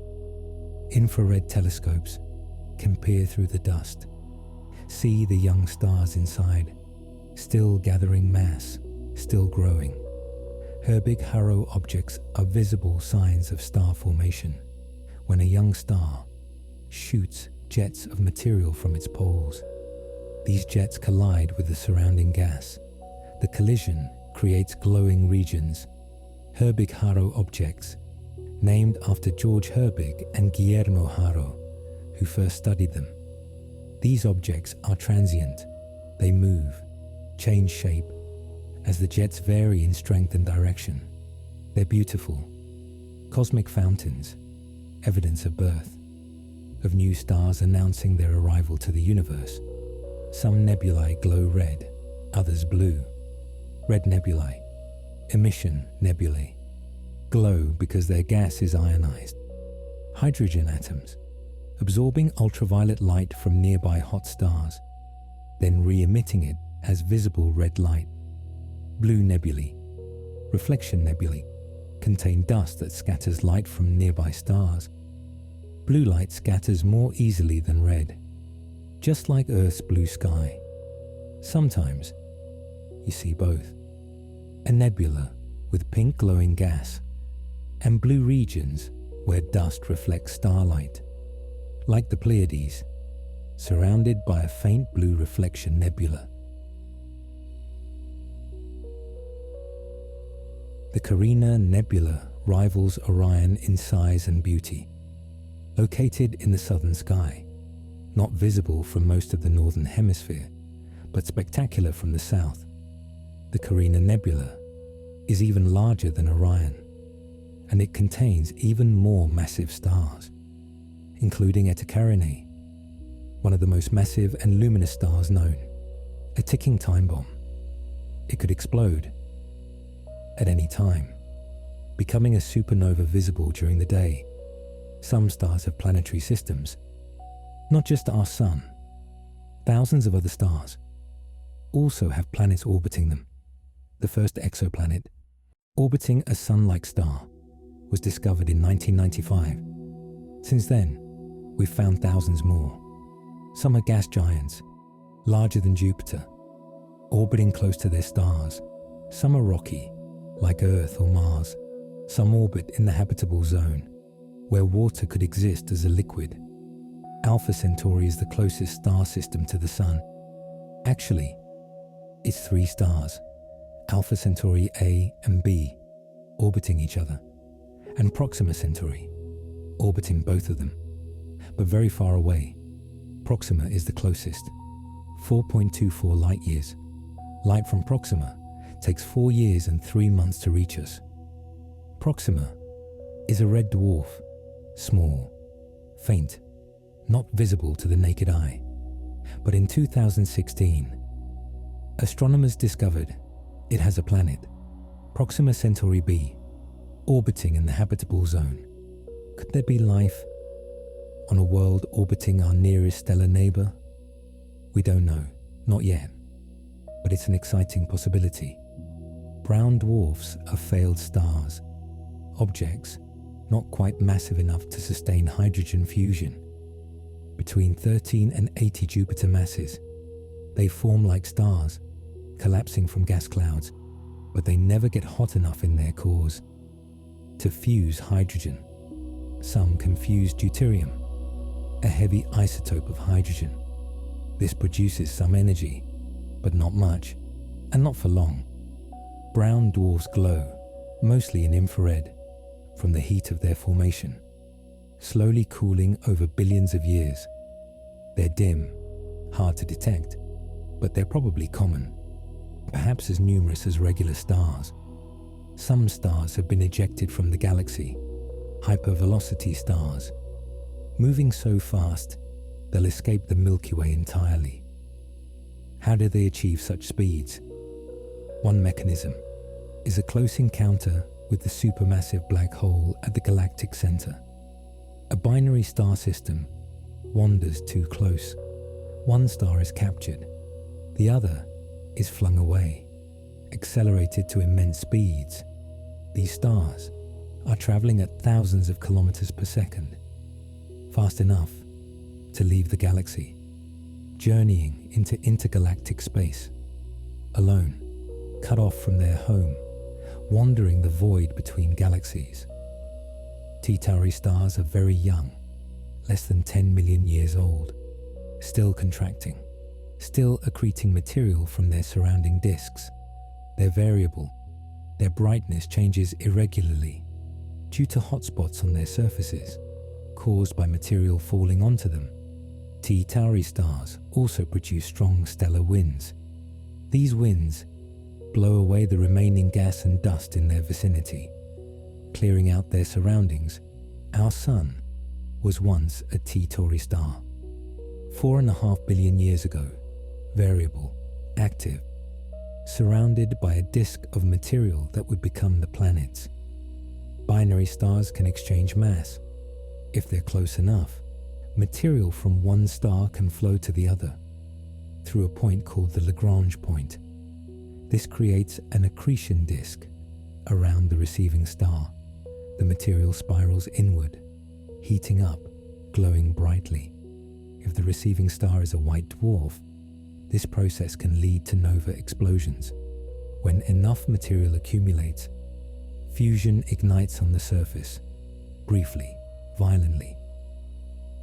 Infrared telescopes can peer through the dust, see the young stars inside, still gathering mass, still growing. Herbig-Haro objects are visible signs of star formation. When a young star, shoots jets of material from its poles. These jets collide with the surrounding gas. The collision creates glowing regions, Herbig-Haro objects, named after George Herbig and Guillermo Haro, who first studied them. These objects are transient. They move, change shape, as the jets vary in strength and direction. They're beautiful, cosmic fountains, evidence of birth, of new stars announcing their arrival to the universe. Some nebulae glow red, others blue. Red nebulae, emission nebulae, glow because their gas is ionized. Hydrogen atoms, absorbing ultraviolet light from nearby hot stars, then re-emitting it as visible red light. Blue nebulae, reflection nebulae, contain dust that scatters light from nearby stars. Blue light scatters more easily than red, just like Earth's blue sky. Sometimes you see both. A nebula with pink glowing gas and blue regions where dust reflects starlight, like the Pleiades, surrounded by a faint blue reflection nebula. The Carina Nebula rivals Orion in size and beauty. Located in the southern sky, not visible from most of the northern hemisphere, but spectacular from the south, the Carina Nebula is even larger than Orion, and it contains even more massive stars, including Eta Carinae, one of the most massive and luminous stars known, a ticking time bomb. It could explode at any time, becoming a supernova visible during the day. Some stars have planetary systems, not just our Sun. Thousands of other stars also have planets orbiting them. The first exoplanet, orbiting a Sun-like star, was discovered in 1995. Since then, we've found thousands more. Some are gas giants, larger than Jupiter, orbiting close to their stars. Some are rocky, like Earth or Mars. Some orbit in the habitable zone, where water could exist as a liquid. Alpha Centauri is the closest star system to the Sun. Actually, it's 3 stars, Alpha Centauri A and B, orbiting each other, and Proxima Centauri, orbiting both of them, but very far away. Proxima is the closest, 4.24 light years. Light from Proxima takes 4 years and 3 months to reach us. Proxima is a red dwarf, small, faint, not visible to the naked eye. But in 2016, astronomers discovered it has a planet, Proxima Centauri b, orbiting in the habitable zone. Could there be life on a world orbiting our nearest stellar neighbor? We don't know, not yet, but it's an exciting possibility. Brown dwarfs are failed stars, objects not quite massive enough to sustain hydrogen fusion. Between 13 and 80 Jupiter masses, they form like stars, collapsing from gas clouds, but they never get hot enough in their cores to fuse hydrogen. Some can fuse deuterium, a heavy isotope of hydrogen. This produces some energy, but not much, and not for long. Brown dwarfs glow, mostly in infrared, from the heat of their formation, slowly cooling over billions of years. They're dim, hard to detect, but they're probably common, perhaps as numerous as regular stars. Some stars have been ejected from the galaxy, hypervelocity stars, moving so fast they'll escape the Milky Way entirely. How do they achieve such speeds? One mechanism is a close encounter with the supermassive black hole at the galactic center. A binary star system wanders too close. One star is captured, the other is flung away, accelerated to immense speeds. These stars are traveling at thousands of kilometers per second, fast enough to leave the galaxy, journeying into intergalactic space, alone, cut off from their home, wandering the void between galaxies. T Tauri stars are very young, less than 10 million years old, still contracting, still accreting material from their surrounding disks. They're variable. Their brightness changes irregularly due to hotspots on their surfaces, caused by material falling onto them. T Tauri stars also produce strong stellar winds. These winds blow away the remaining gas and dust in their vicinity, clearing out their surroundings. Our Sun was once a T Tauri star. 4.5 billion years ago, variable, active, surrounded by a disk of material that would become the planets. Binary stars can exchange mass. If they're close enough, material from one star can flow to the other through a point called the Lagrange point. This creates an accretion disk around the receiving star. The material spirals inward, heating up, glowing brightly. If the receiving star is a white dwarf, this process can lead to nova explosions. When enough material accumulates, fusion ignites on the surface, briefly, violently.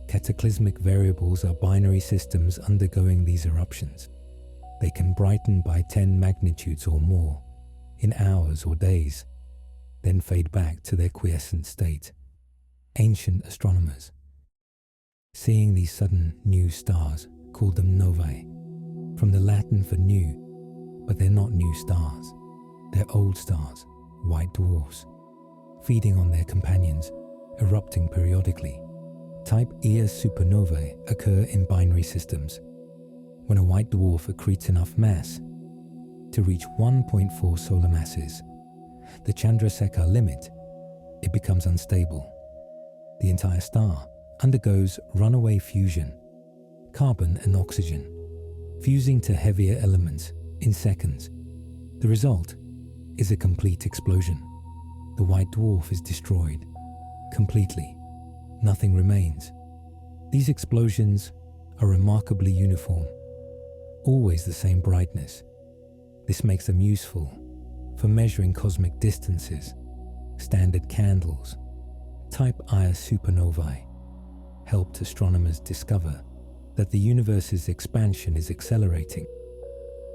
Cataclysmic variables are binary systems undergoing these eruptions. They can brighten by 10 magnitudes or more in hours or days, then fade back to their quiescent state. Ancient astronomers, seeing these sudden new stars, called them novae, from the Latin for new, but they're not new stars. They're old stars, white dwarfs, feeding on their companions, erupting periodically. Type Ia supernovae occur in binary systems. When a white dwarf accretes enough mass to reach 1.4 solar masses, the Chandrasekhar limit, it becomes unstable. The entire star undergoes runaway fusion, carbon and oxygen, fusing to heavier elements in seconds. The result is a complete explosion. The white dwarf is destroyed completely. Nothing remains. These explosions are remarkably uniform, always the same brightness. This makes them useful for measuring cosmic distances. Standard candles, type Ia supernovae, helped astronomers discover that the universe's expansion is accelerating,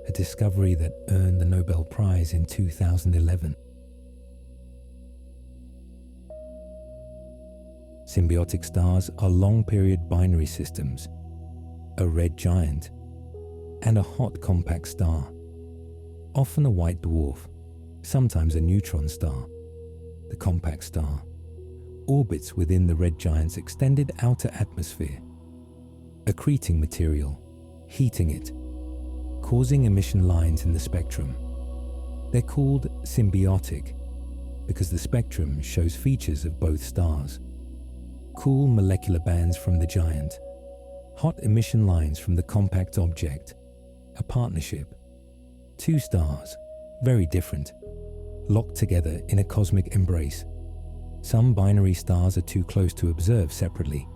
a discovery that earned the Nobel Prize in 2011. Symbiotic stars are long-period binary systems, a red giant and a hot compact star, often a white dwarf, sometimes a neutron star. The compact star orbits within the red giant's extended outer atmosphere, accreting material, heating it, causing emission lines in the spectrum. They're called symbiotic because the spectrum shows features of both stars. Cool molecular bands from the giant, hot emission lines from the compact object, a partnership. Two stars, very different, locked together in a cosmic embrace. Some binary stars are too close to observe separately,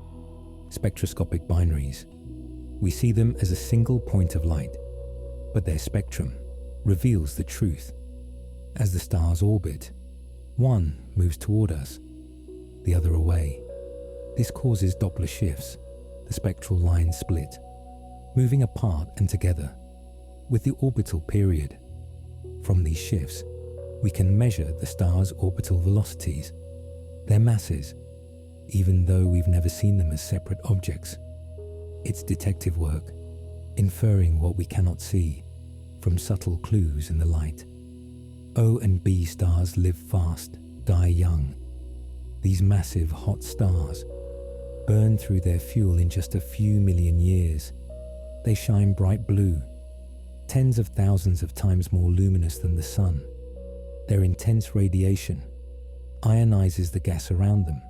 spectroscopic binaries. We see them as a single point of light, but their spectrum reveals the truth. As the stars orbit, one moves toward us, the other away. This causes Doppler shifts, the spectral lines split, moving apart and together with the orbital period. From these shifts, we can measure the star's orbital velocities, their masses, even though we've never seen them as separate objects. It's detective work, inferring what we cannot see from subtle clues in the light. O and B stars live fast, die young. These massive hot stars burn through their fuel in just a few million years. They shine bright blue, tens of thousands of times more luminous than the sun. Their intense radiation ionizes the gas around them,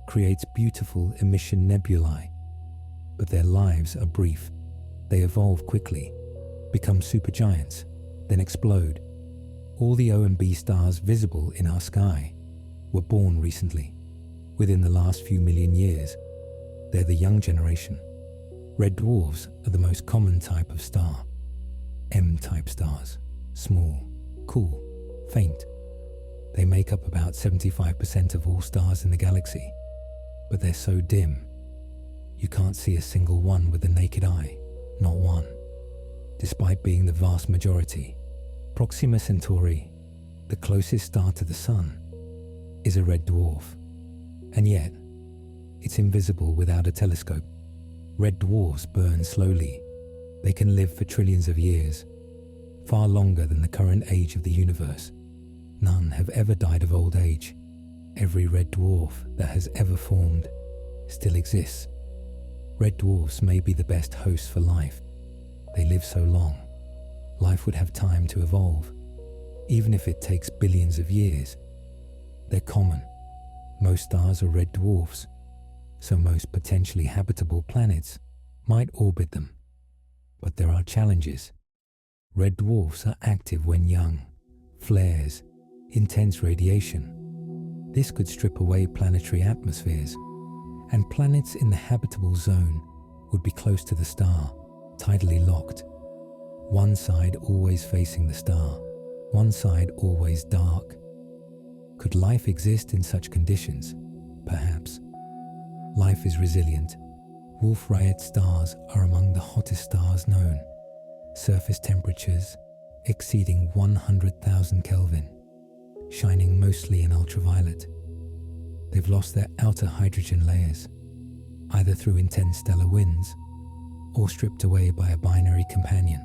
creates beautiful emission nebulae. But their lives are brief. They evolve quickly, become supergiants, then explode. All the O and B stars visible in our sky were born recently, within the last few million years. They're the young generation. Red dwarfs are the most common type of star. M-type stars, small, cool, faint. They make up about 75% of all stars in the galaxy, but they're so dim, You can't see a single one with the naked eye, not one. Despite being the vast majority, Proxima Centauri, the closest star to the Sun, is a red dwarf. And yet, it's invisible without a telescope. Red dwarfs burn slowly. They can live for trillions of years, far longer than the current age of the universe. None have ever died of old age. Every red dwarf that has ever formed still exists. Red dwarfs may be the best hosts for life. They live so long, life would have time to evolve, even if it takes billions of years. They're common. Most stars are red dwarfs, so most potentially habitable planets might orbit them. But there are challenges. Red dwarfs are active when young, flares, intense radiation. This could strip away planetary atmospheres, and planets in the habitable zone would be close to the star, tidally locked. One side always facing the star, one side always dark. Could life exist in such conditions? Perhaps. Life is resilient. Wolf-Rayet stars are among the hottest stars known. Surface temperatures exceeding 100,000 Kelvin, shining mostly in ultraviolet. They've lost their outer hydrogen layers, either through intense stellar winds or stripped away by a binary companion.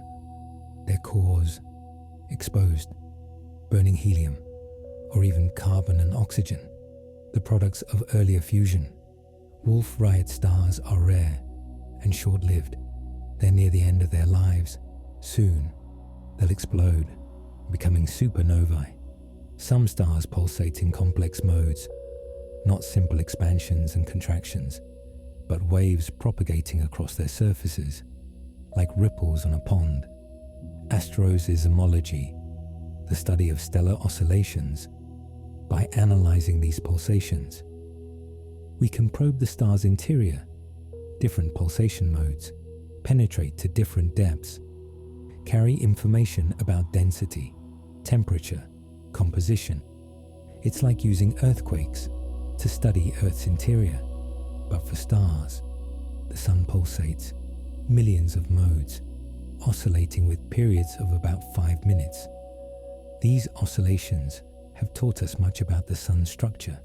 Their cores exposed, burning helium or even carbon and oxygen, the products of earlier fusion. Wolf-Rayet stars are rare and short-lived. They're near the end of their lives. Soon, they'll explode, becoming supernovae. Some stars pulsate in complex modes, not simple expansions and contractions, but waves propagating across their surfaces, like ripples on a pond. Astroseismology, the study of stellar oscillations. By analyzing these pulsations, we can probe the star's interior. Different pulsation modes penetrate to different depths, carry information about density, temperature, composition. It's like using earthquakes to study Earth's interior. But for stars, the sun pulsates, millions of modes, oscillating with periods of about 5 minutes. These oscillations have taught us much about the sun's structure.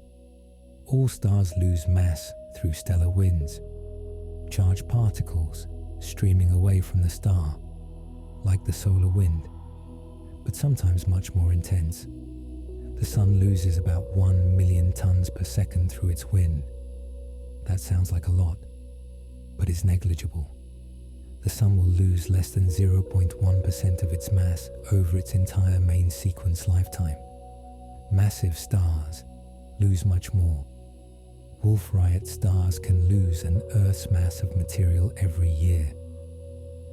All stars lose mass through stellar winds, charged particles streaming away from the star, like the solar wind, but sometimes much more intense. The sun loses about 1 million tons per second through its wind. That sounds like a lot, but it's negligible. The sun will lose less than 0.1% of its mass over its entire main sequence lifetime. Massive stars lose much more. Wolf-Rayet stars can lose an Earth's mass of material every year.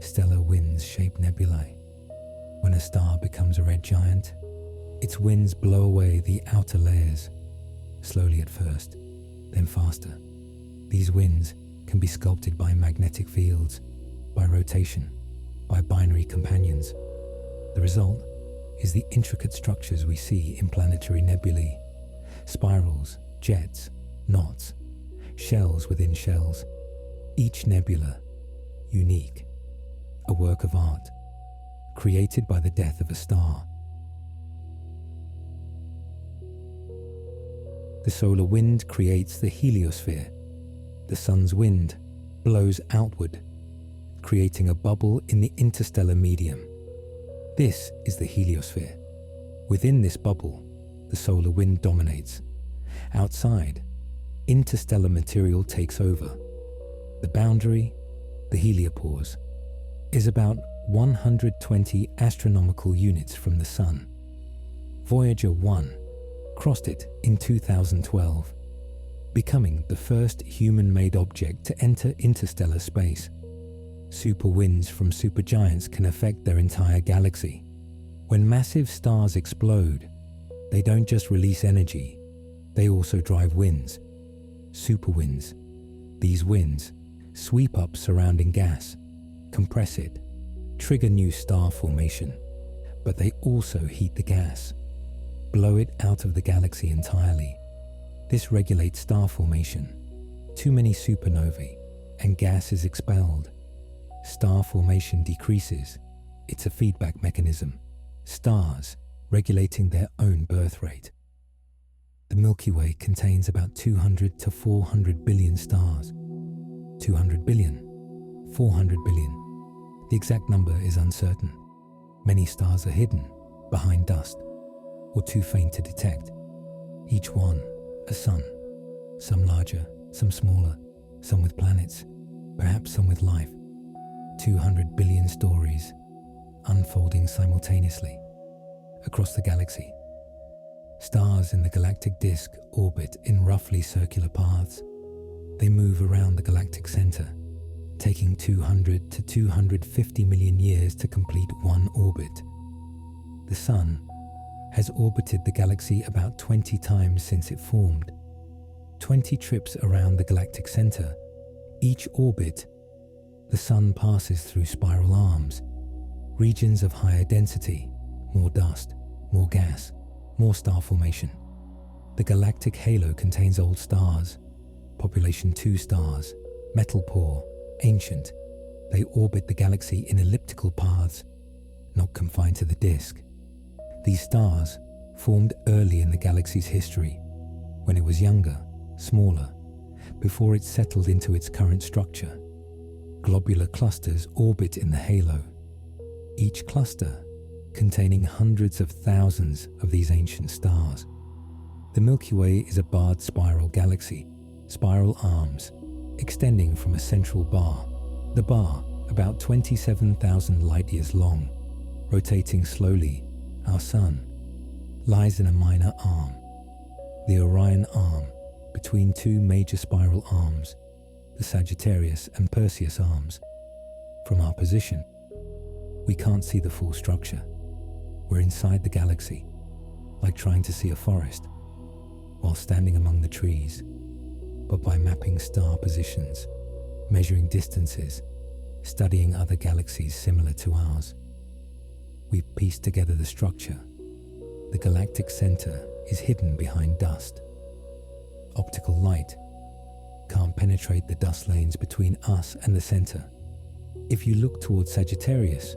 Stellar winds shape nebulae. When a star becomes a red giant, its winds blow away the outer layers, slowly at first, then faster. These winds can be sculpted by magnetic fields, by rotation, by binary companions. The result is the intricate structures we see in planetary nebulae: spirals, jets, knots, shells within shells. Each nebula, unique, a work of art, created by the death of a star. The solar wind creates the heliosphere. The sun's wind blows outward, creating a bubble in the interstellar medium. This is the heliosphere. Within this bubble, the solar wind dominates. Outside, interstellar material takes over. The boundary, the heliopause, is about 120 astronomical units from the Sun. Voyager 1 crossed it in 2012, becoming the first human-made object to enter interstellar space. Super winds from supergiants can affect their entire galaxy. When massive stars explode, they don't just release energy, they also drive winds. Superwinds. These winds sweep up surrounding gas, compress it, trigger new star formation, but they also heat the gas, blow it out of the galaxy entirely. This regulates star formation. Too many supernovae, and gas is expelled. Star formation decreases. It's a feedback mechanism. Stars regulating their own birth rate. The Milky Way contains about 200 to 400 billion stars. 200 billion, 400 billion. The exact number is uncertain. Many stars are hidden behind dust or too faint to detect. Each one a sun, some larger, some smaller, some with planets, perhaps some with life. 200 billion stories unfolding simultaneously across the galaxy. Stars in the galactic disk orbit in roughly circular paths. They move around the galactic center, taking 200 to 250 million years to complete one orbit. The Sun has orbited the galaxy about 20 times since it formed. 20 trips around the galactic center. Each orbit, the Sun passes through spiral arms, regions of higher density, more dust, more gas, more star formation. The galactic halo contains old stars, population 2 stars, metal poor, ancient. They orbit the galaxy in elliptical paths, not confined to the disk. These stars formed early in the galaxy's history, when it was younger, smaller, before it settled into its current structure. Globular clusters orbit in the halo, each cluster containing hundreds of thousands of these ancient stars. The Milky Way is a barred spiral galaxy, spiral arms, extending from a central bar. The bar, about 27,000 light-years long, rotating slowly, our Sun, lies in a minor arm, the Orion arm, between two major spiral arms, the Sagittarius and Perseus arms. From our position, we can't see the full structure. We're inside the galaxy, like trying to see a forest, while standing among the trees. But by mapping star positions, measuring distances, studying other galaxies similar to ours, we've pieced together the structure. The galactic center is hidden behind dust. Optical light can't penetrate the dust lanes between us and the center. If you look towards Sagittarius,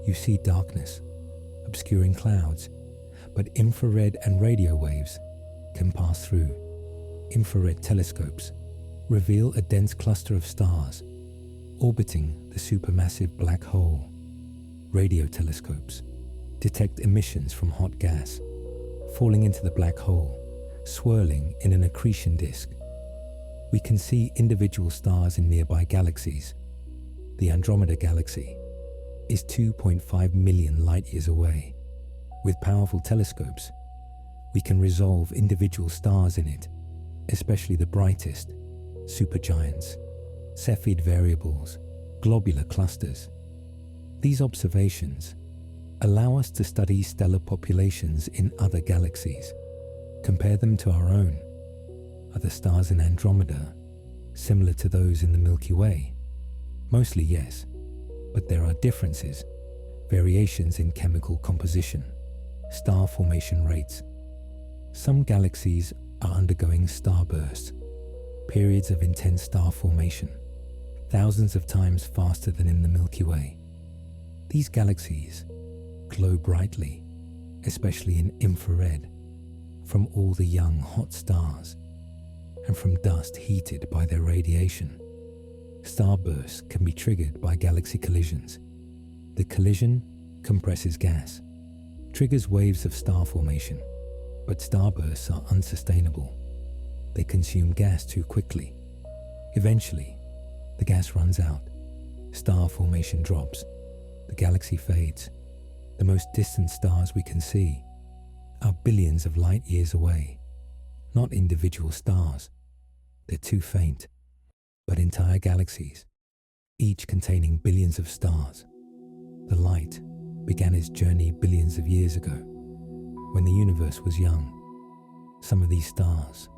you see darkness, obscuring clouds, but infrared and radio waves can pass through. Infrared telescopes reveal a dense cluster of stars orbiting the supermassive black hole. Radio telescopes detect emissions from hot gas falling into the black hole, swirling in an accretion disk. We can see individual stars in nearby galaxies. The Andromeda galaxy is 2.5 million light-years away. With powerful telescopes, we can resolve individual stars in it, especially the brightest, supergiants, Cepheid variables, globular clusters. These observations allow us to study stellar populations in other galaxies, compare them to our own. Are the stars in Andromeda similar to those in the Milky Way? Mostly yes, but there are differences, variations in chemical composition, star formation rates. Some galaxies are undergoing starbursts, periods of intense star formation, thousands of times faster than in the Milky Way. These galaxies glow brightly, especially in infrared, from all the young hot stars and from dust heated by their radiation. Starbursts can be triggered by galaxy collisions. The collision compresses gas, triggers waves of star formation, but starbursts are unsustainable. They consume gas too quickly. Eventually, the gas runs out. Star formation drops. The galaxy fades. The most distant stars we can see are billions of light years away. Not individual stars. They're too faint. But entire galaxies, each containing billions of stars. The light began its journey billions of years ago, when the universe was young. Some of these stars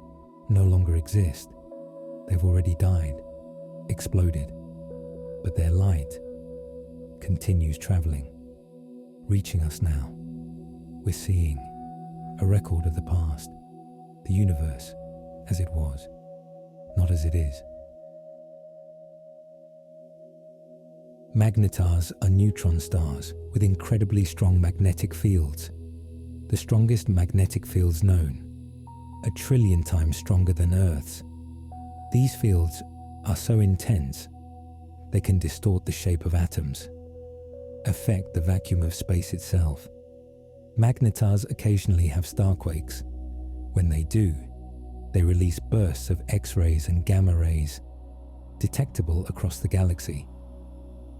no longer exist. They've already died, exploded, but their light continues traveling, reaching us now. We're seeing a record of the past, the universe as it was, not as it is. Magnetars are neutron stars with incredibly strong magnetic fields, the strongest magnetic fields known, 1 trillion times stronger than Earth's. These fields are so intense, they can distort the shape of atoms, affect the vacuum of space itself. Magnetars occasionally have starquakes. When they do, they release bursts of X-rays and gamma rays, detectable across the galaxy.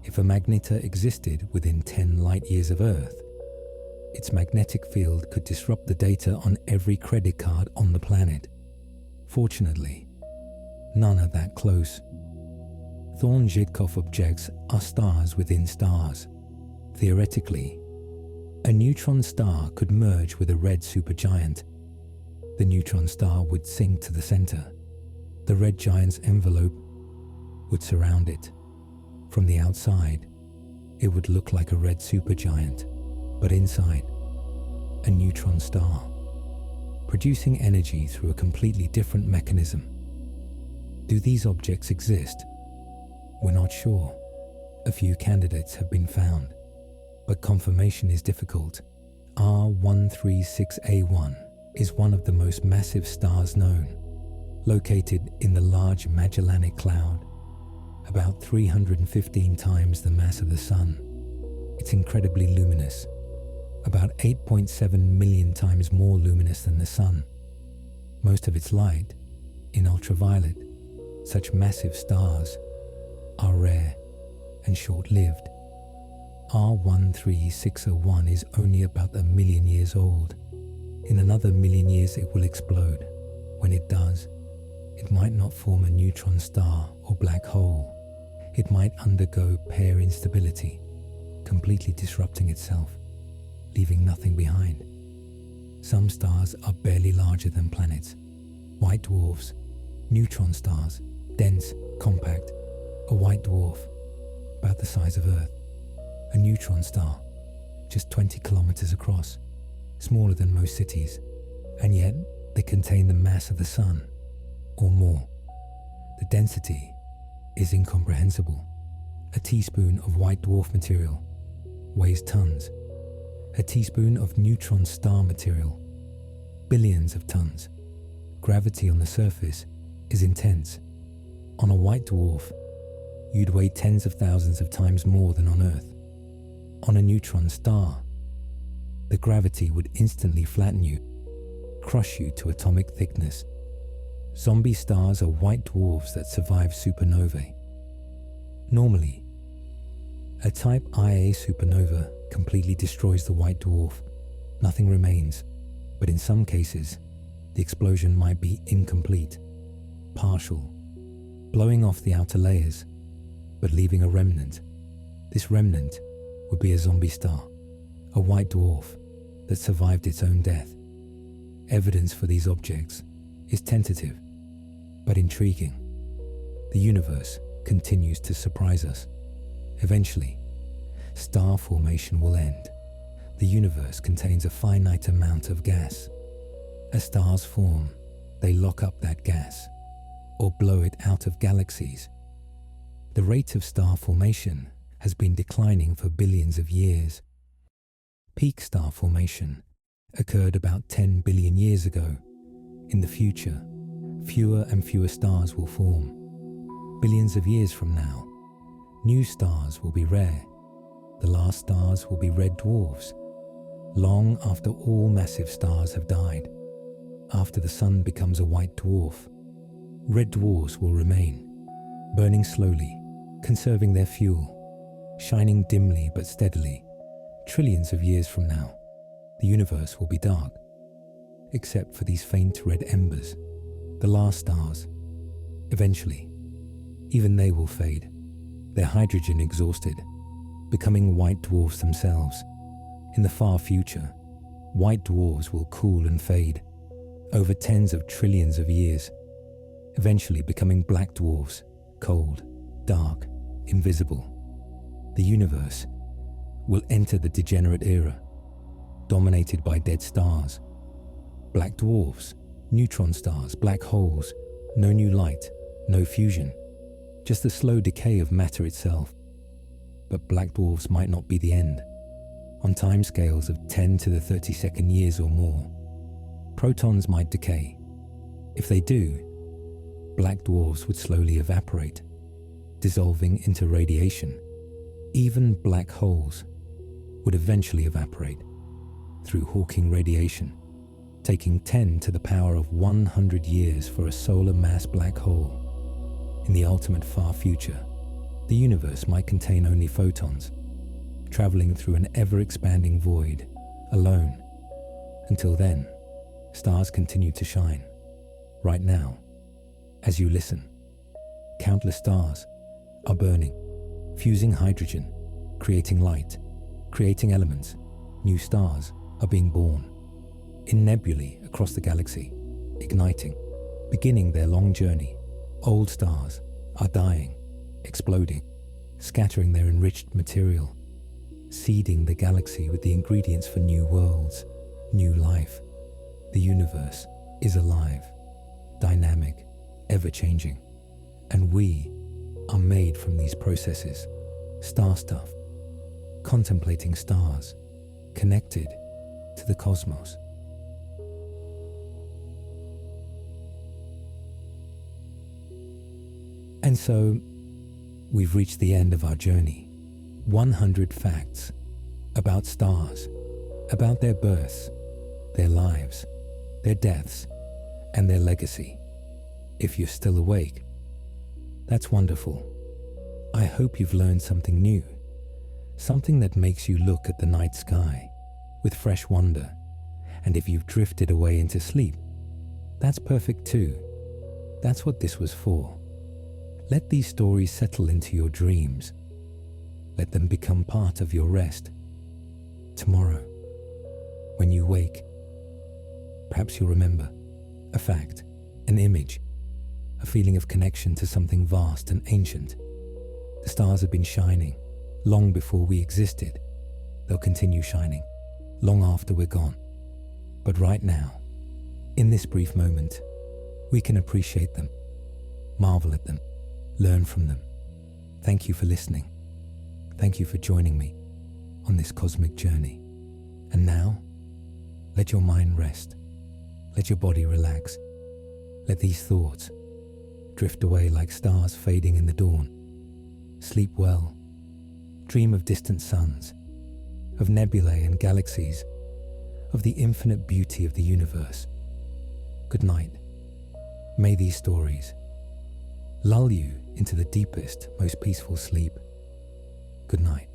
If a magnetar existed within 10 light-years of Earth, its magnetic field could disrupt the data on every credit card on the planet. Fortunately, none are that close. Thorne-Zhidkov objects are stars within stars. Theoretically, a neutron star could merge with a red supergiant. The neutron star would sink to the center. The red giant's envelope would surround it. From the outside, it would look like a red supergiant, but inside, a neutron star, producing energy through a completely different mechanism. Do these objects exist? We're not sure. A few candidates have been found, but confirmation is difficult. R136A1 is one of the most massive stars known, located in the Large Magellanic Cloud, about 315 times the mass of the Sun. It's incredibly luminous, about 8.7 million times more luminous than the Sun. Most of its light in ultraviolet. Such massive stars are rare and short-lived. R13601 is only about 1 million years old. In another 1 million years it will explode. When it does, it might not form a neutron star or black hole. It might undergo pair instability, completely disrupting itself, leaving nothing behind. Some stars are barely larger than planets. White dwarfs, neutron stars, dense, compact. A white dwarf, about the size of Earth. A neutron star, just 20 kilometers across, smaller than most cities, and yet they contain the mass of the Sun, or more. The density is incomprehensible. A teaspoon of white dwarf material weighs tons. A teaspoon of neutron star material, billions of tons. Gravity on the surface is intense. On a white dwarf, you'd weigh tens of thousands of times more than on Earth. On a neutron star, the gravity would instantly flatten you, crush you to atomic thickness. Zombie stars are white dwarfs that survive supernovae. Normally, a type Ia supernova completely destroys the white dwarf. Nothing remains, but in some cases, the explosion might be incomplete, partial, blowing off the outer layers, but leaving a remnant. This remnant would be a zombie star, a white dwarf that survived its own death. Evidence for these objects is tentative, but intriguing. The universe continues to surprise us. Eventually, star formation will end. The universe contains a finite amount of gas. As stars form, they lock up that gas, or blow it out of galaxies. The rate of star formation has been declining for billions of years. Peak star formation occurred about 10 billion years ago. In the future, fewer and fewer stars will form. Billions of years from now, new stars will be rare. The last stars will be red dwarfs, long after all massive stars have died. After the Sun becomes a white dwarf, red dwarfs will remain, burning slowly, conserving their fuel, shining dimly but steadily. Trillions of years from now, the universe will be dark, except for these faint red embers, the last stars. Eventually, even they will fade, their hydrogen exhausted, becoming white dwarfs themselves. In the far future, white dwarfs will cool and fade over tens of trillions of years, eventually becoming black dwarfs, cold, dark, invisible. The universe will enter the degenerate era, dominated by dead stars. Black dwarfs, neutron stars, black holes, no new light, no fusion, just the slow decay of matter itself. But black dwarfs might not be the end. On timescales of 10 to the 32nd years or more, protons might decay. If they do, black dwarfs would slowly evaporate, dissolving into radiation. Even black holes would eventually evaporate through Hawking radiation, taking 10 to the power of 100 years for a solar mass black hole. In the ultimate far future, the universe might contain only photons, traveling through an ever-expanding void, alone. Until then, stars continue to shine. Right now, as you listen, countless stars are burning, fusing hydrogen, creating light, creating elements. New stars are being born in nebulae across the galaxy, igniting, beginning their long journey. Old stars are dying, exploding, scattering their enriched material, seeding the galaxy with the ingredients for new worlds, new life. The universe is alive, dynamic, ever-changing, and we are made from these processes. Star stuff, contemplating stars, connected to the cosmos. And so, we've reached the end of our journey. 100 facts about stars, about their births, their lives, their deaths, and their legacy. If you're still awake, that's wonderful. I hope you've learned something new, something that makes you look at the night sky with fresh wonder. And if you've drifted away into sleep, that's perfect too. That's what this was for. Let these stories settle into your dreams. Let them become part of your rest. Tomorrow, when you wake, perhaps you'll remember a fact, an image, a feeling of connection to something vast and ancient. The stars have been shining long before we existed. They'll continue shining long after we're gone. But right now, in this brief moment, we can appreciate them, marvel at them, learn from them. Thank you for listening. Thank you for joining me on this cosmic journey. And now, let your mind rest. Let your body relax. Let these thoughts drift away like stars fading in the dawn. Sleep well. Dream of distant suns, of nebulae and galaxies, of the infinite beauty of the universe. Good night. May these stories lull you into the deepest, most peaceful sleep. Good night.